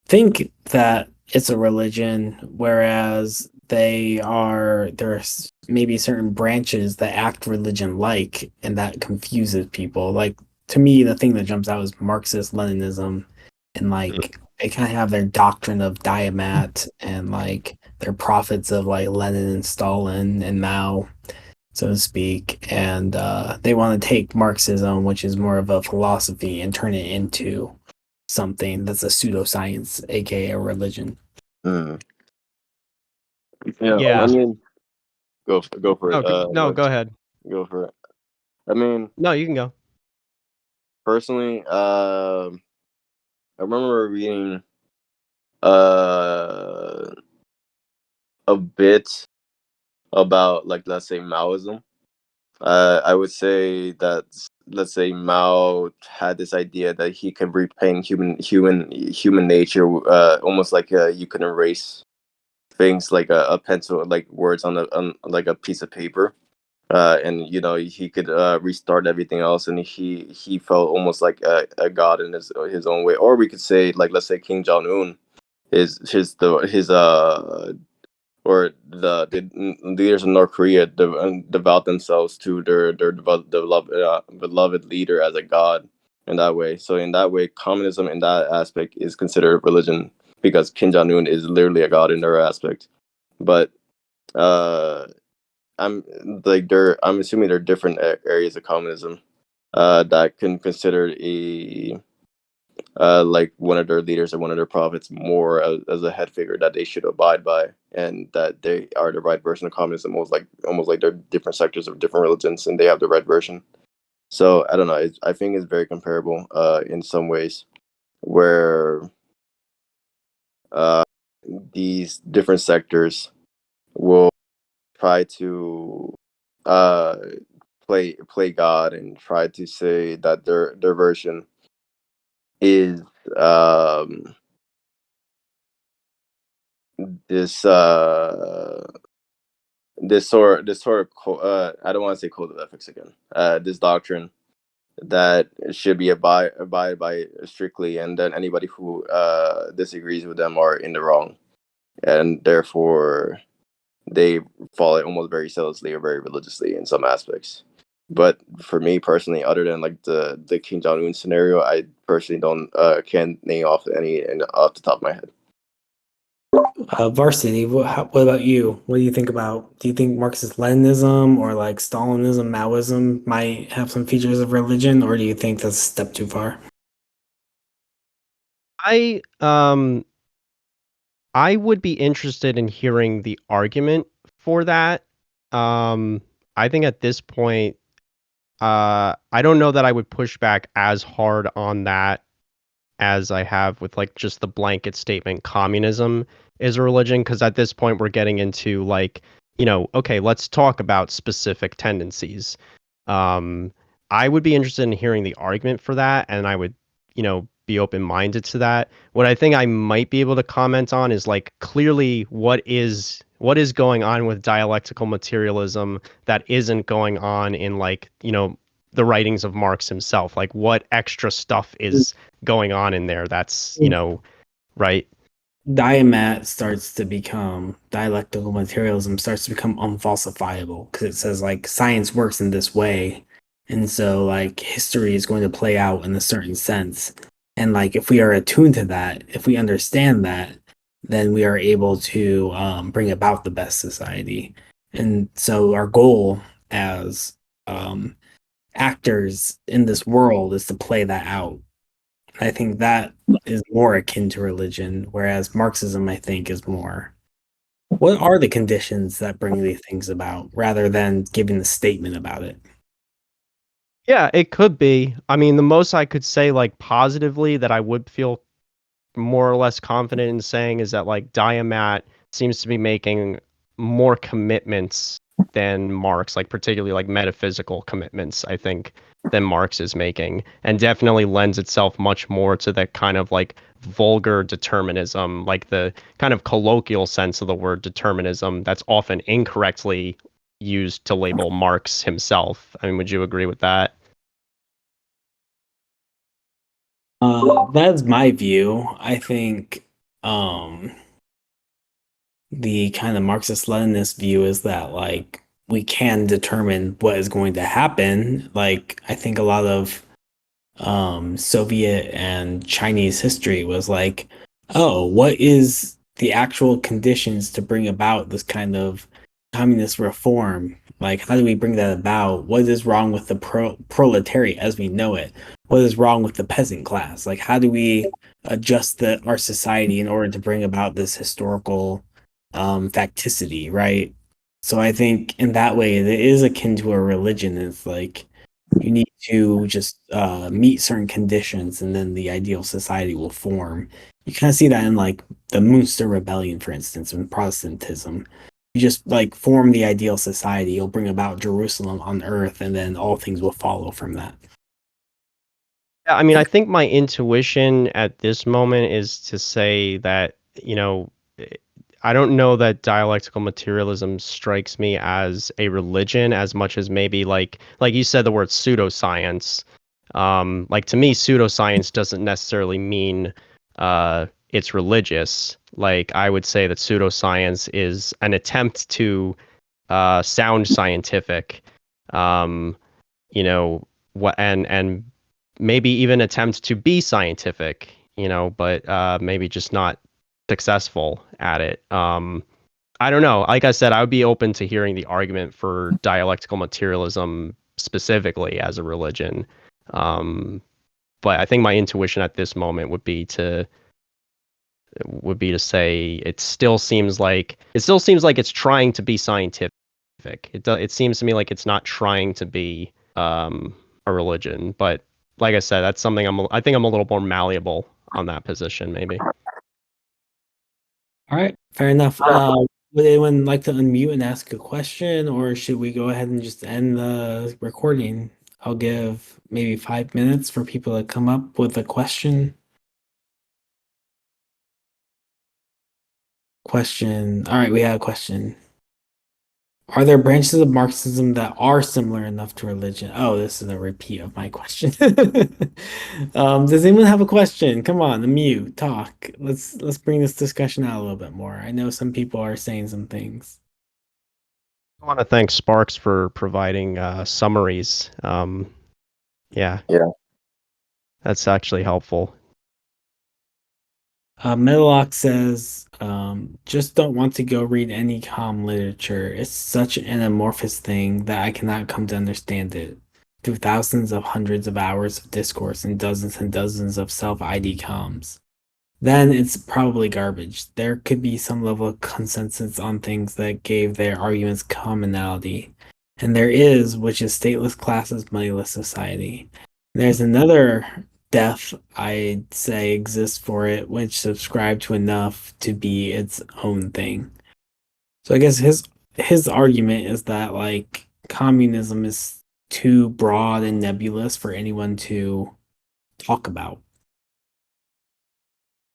think that it's a religion, whereas there's maybe certain branches that act religion-like, and that confuses people. Like, to me, the thing that jumps out is Marxist Leninism, and like they kind of have their doctrine of Diamat and like their prophets of like Lenin and Stalin and Mao, so to speak. And they want to take Marxism, which is more of a philosophy, and turn it into something that's a pseudoscience, aka a religion. Mm. Yeah, Yeah. I mean, go for it. No, go ahead. Go for it. I mean, No, you can go. personally, I remember reading uh a bit about, like, let's say Maoism. I would say that, let's say, Mao had this idea that he could repaint human nature, almost like you could erase things like a pencil, like words on like a piece of paper, and he could restart everything else, and he felt almost like a god in his own way. Or we could say, like, let's say King Jong Un, his or the leaders of North Korea devout themselves to their beloved leader as a god in that way. So in that way, communism in that aspect is considered religion, because Kim Jong Un is literally a god in their aspect. But uh, I'm assuming there are different areas of communism that can consider a like one of their leaders or one of their prophets more as a head figure that they should abide by, and that they are the right version of communism, almost like they're different sectors of different religions and they have the right version. So I don't know. I think it's very comparable in some ways, where uh, these different sectors will try to uh, play God and try to say that their version is um, this I don't want to say code of ethics again. This doctrine that should be abided by strictly, and then anybody who disagrees with them are in the wrong, and therefore they follow it almost very zealously or very religiously in some aspects. But for me personally, other than like the Kim Jong Un scenario, I personally don't can't name off any off the top of my head. Varsity, what about you? What do you think about? Do you think Marxist Leninism or like Stalinism, Maoism might have some features of religion, or do you think that's a step too far? I would be interested in hearing the argument for that. I think at this point, I don't know that I would push back as hard on that as I have with like just the blanket statement communism is a religion, because at this point we're getting into like, okay, let's talk about specific tendencies. Um, I would be interested in hearing the argument for that, and I would, be open-minded to that. What I think I might be able to comment on is like clearly what is going on with dialectical materialism that isn't going on in like, the writings of Marx himself. Like what extra stuff is going on in there that's, right? Diamat starts to become dialectical materialism starts to become unfalsifiable because it says like science works in this way, and so like history is going to play out in a certain sense, and like if we are attuned to that, if we understand that, then we are able to bring about the best society. And so our goal as um, actors in this world is to play that out. I think that is more akin to religion, whereas Marxism, I think, is more. What are the conditions that bring these things about, rather than giving the statement about it? Yeah, it could be. I mean, the most I could say like positively that I would feel more or less confident in saying is that like Diamat seems to be making more commitments than Marx, like particularly like metaphysical commitments, I think, than Marx is making, and definitely lends itself much more to that kind of like vulgar determinism, like the kind of colloquial sense of the word determinism that's often incorrectly used to label Marx himself. I mean, would you agree with that? That's my view. I think um, the kind of Marxist-Leninist view is that like we can determine what is going to happen. Like I think a lot of Soviet and Chinese history was like, oh, what is the actual conditions to bring about this kind of communist reform? Like, how do we bring that about? What is wrong with the proletariat as we know it? What is wrong with the peasant class? Like, how do we adjust our society in order to bring about this historical facticity, right? So I think in that way, it is akin to a religion. It's like you need to just meet certain conditions and then the ideal society will form. You kind of see that in like the Munster Rebellion, for instance, in Protestantism. You just like form the ideal society, you'll bring about Jerusalem on earth, and then all things will follow from that. Yeah, I mean, I think my intuition at this moment is to say that, you know, I don't know that dialectical materialism strikes me as a religion as much as maybe like you said the word pseudoscience. Like to me, pseudoscience doesn't necessarily mean it's religious. Like I would say that pseudoscience is an attempt to sound scientific. Um, you know what and maybe even attempt to be scientific, but maybe just not successful at it. I don't know. Like I said, I would be open to hearing the argument for dialectical materialism specifically as a religion. Um, but I think my intuition at this moment would be to say it still seems like it's trying to be scientific. It seems to me like it's not trying to be a religion. But like I said, that's something I think I'm a little more malleable on that position, maybe. All right, fair enough. Would anyone like to unmute and ask a question, or should we go ahead and just end the recording? I'll give maybe 5 minutes for people to come up with a question. Question. All right, we have a question. Are there branches of Marxism that are similar enough to religion? Oh, this is a repeat of my question. Does anyone have a question? Come on, unmute, talk. Let's bring this discussion out a little bit more. I know some people are saying some things. I want to thank Sparks for providing summaries. Yeah, Yeah. that's actually helpful. Metalock says, just don't want to go read any comm literature. It's such an amorphous thing that I cannot come to understand it. Through thousands of hundreds of hours of discourse and dozens of self-ID comms. Then it's probably garbage. There could be some level of consensus on things that gave their arguments commonality. And there is, which is stateless classes, moneyless society. There's another death I'd say exists for it, which subscribe to enough to be its own thing. So I guess his argument is that like communism is too broad and nebulous for anyone to talk about.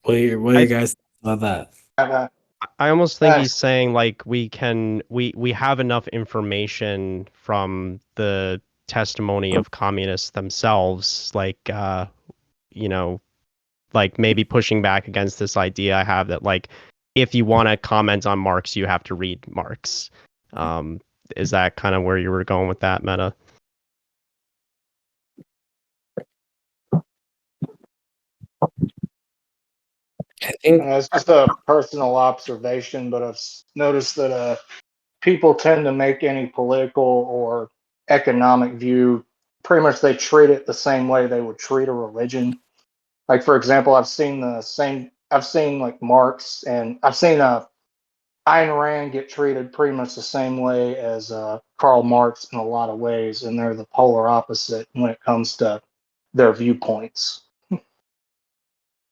What are you guys about that? I almost think he's saying like we have enough information from the testimony of communists themselves, you know, like maybe pushing back against this idea I have that like if you want to comment on Marx, you have to read Marx. Is that kind of where you were going with that, Meta? I think It's just a personal observation, but I've noticed that people tend to make any political or economic view pretty much they treat it the same way they would treat a religion. Like for example, I've seen like Marx and I've seen Ayn Rand get treated pretty much the same way as Karl Marx in a lot of ways, and they're the polar opposite when it comes to their viewpoints.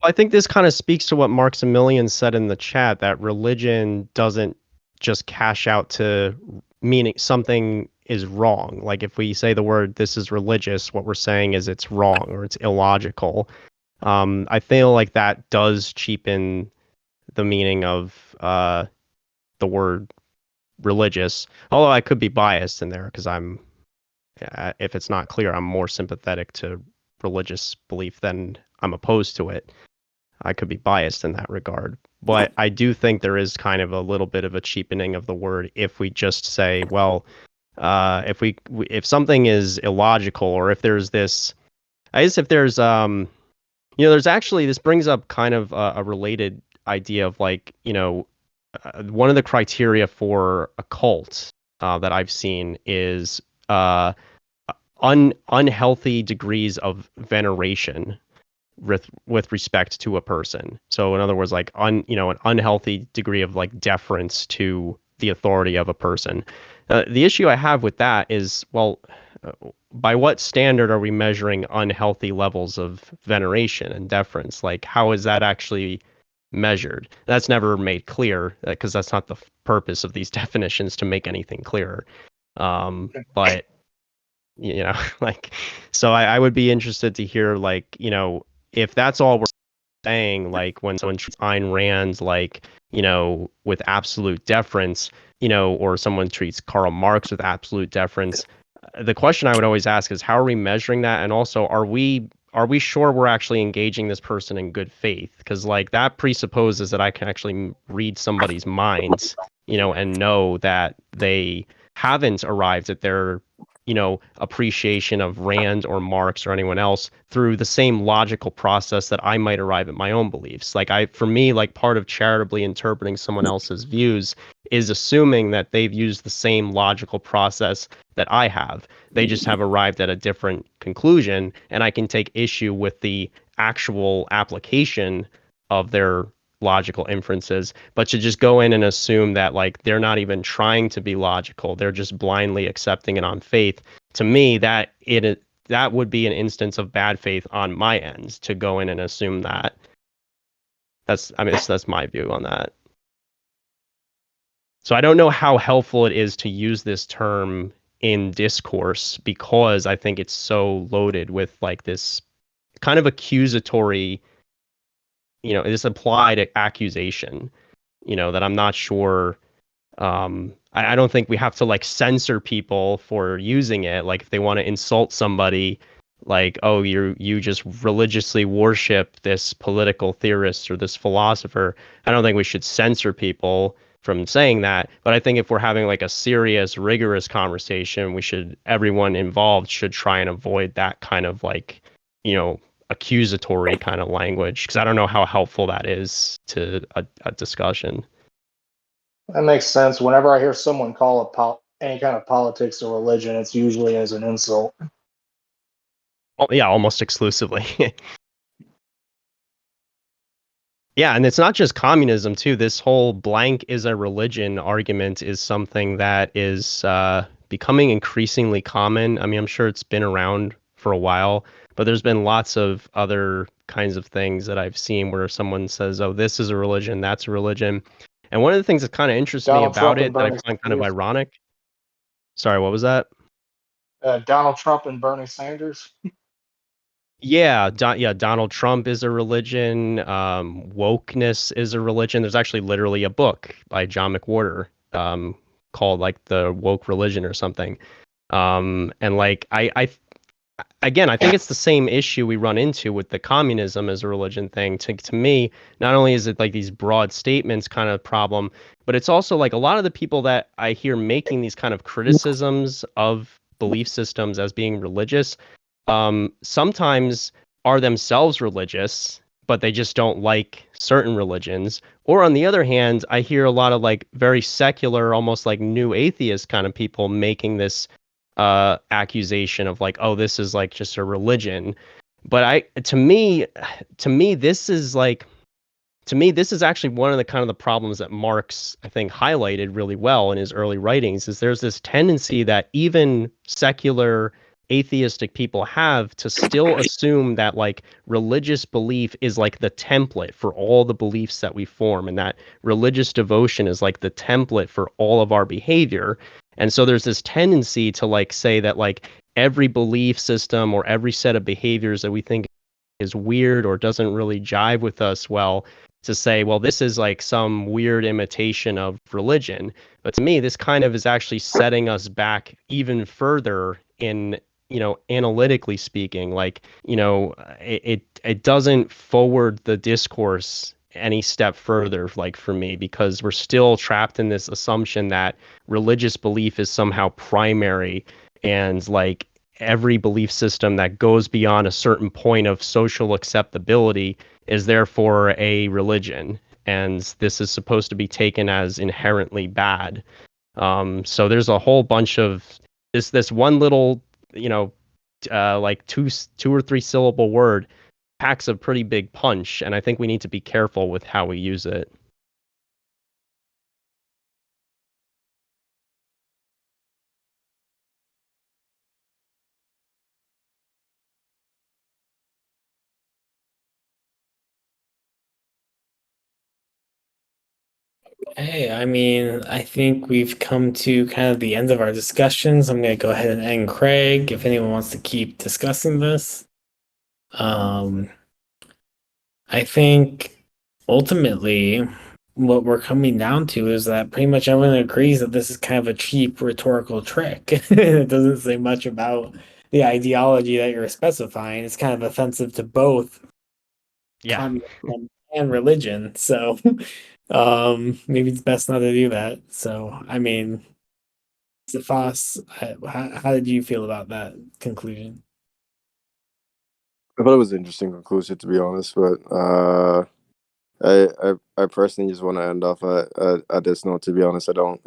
I think this kind of speaks to what Maximilian said in the chat, that religion doesn't just cash out to meaning something is wrong. Like if we say the word "this is religious," what we're saying is it's wrong or it's illogical. I feel like that does cheapen the meaning of the word religious. Although I could be biased in there because if it's not clear, I'm more sympathetic to religious belief than I'm opposed to it. I could be biased in that regard. But I do think there is kind of a little bit of a cheapening of the word if we just say, well, if something is illogical, or if there's this, I guess if there's there's actually, this brings up kind of a related idea of like, one of the criteria for a cult that I've seen is unhealthy degrees of veneration with respect to a person. So in other words, like an unhealthy degree of like deference to the authority of a person. The issue I have with that is, well, by what standard are we measuring unhealthy levels of veneration and deference? Like, how is that actually measured? That's never made clear, because that's not the purpose of these definitions, to make anything clearer. But like, so I would be interested to hear, like, if that's all we're saying, like when someone treats Ayn Rand like, with absolute deference, or someone treats Karl Marx with absolute deference, the question I would always ask is, how are we measuring that? And also, are we sure we're actually engaging this person in good faith? Because like that presupposes that I can actually read somebody's minds, and know that they haven't arrived at their appreciation of Rand or Marx or anyone else through the same logical process that I might arrive at my own beliefs. Like for me, like part of charitably interpreting someone else's views is assuming that they've used the same logical process that I have. They just have arrived at a different conclusion, and I can take issue with the actual application of their logical inferences. But to just go in and assume that like they're not even trying to be logical, they're just blindly accepting it on faith, to me that would be an instance of bad faith on my end, to go in and assume that. That's my view on that. So I don't know how helpful it is to use this term in discourse, because I think it's so loaded with like this kind of accusatory, this applied accusation, that I'm not sure. I don't think we have to like censor people for using it. Like if they want to insult somebody, like, oh, you just religiously worship this political theorist or this philosopher, I don't think we should censor people from saying that. But I think if we're having like a serious, rigorous conversation, everyone involved should try and avoid that kind of like, accusatory kind of language, because I don't know how helpful that is to a discussion. That makes sense. Whenever I hear someone call any kind of politics or religion, it's usually as an insult. Oh, yeah, almost exclusively. Yeah, and it's not just communism too. This whole blank is a religion argument is something that is becoming increasingly common. I mean, I'm sure it's been around for a while, but there's been lots of other kinds of things that I've seen where someone says, oh, this is a religion, that's a religion. And one of the things that kind of interests me about it, that I find kind of ironic. Sorry, what was that? Donald Trump and Bernie Sanders. Yeah, Donald Trump is a religion. Wokeness is a religion. There's actually literally a book by John McWhorter called like The Woke Religion or something. And like again, I think it's the same issue we run into with the communism as a religion thing. To me, not only is it like these broad statements kind of problem, but it's also like a lot of the people that I hear making these kind of criticisms of belief systems as being religious, sometimes are themselves religious, but they just don't like certain religions. Or on the other hand, I hear a lot of like very secular, almost like new atheist kind of people making this accusation of like, oh, this is like just a religion. But to me this is actually one of the kind of the problems that Marx, I think, highlighted really well in his early writings, is there's this tendency that even secular atheistic people have to still assume that like religious belief is like the template for all the beliefs that we form, and that religious devotion is like the template for all of our behavior. And so there's this tendency to like say that like every belief system or every set of behaviors that we think is weird or doesn't really jive with us well, to say, well, this is like some weird imitation of religion. But to me, this kind of is actually setting us back even further in, analytically speaking. Like, it doesn't forward the discourse any step further, like for me, because we're still trapped in this assumption that religious belief is somehow primary, and like every belief system that goes beyond a certain point of social acceptability is therefore a religion, and this is supposed to be taken as inherently bad. So there's a whole bunch of this one little, like two or three syllable word packs a pretty big punch, and I think we need to be careful with how we use it. Hey, I mean, I think we've come to kind of the end of our discussions. I'm going to go ahead and end Craig if anyone wants to keep discussing this. I think ultimately what we're coming down to is that pretty much everyone agrees that this is kind of a cheap rhetorical trick. It doesn't say much about the ideology that you're specifying. It's kind of offensive to both Yeah. communism and religion. So maybe it's best not to do that. So I mean, Cephas, how did you feel about that conclusion? I thought it was an interesting conclusion, to be honest, but I personally just want to end off at this note. To be honest, I don't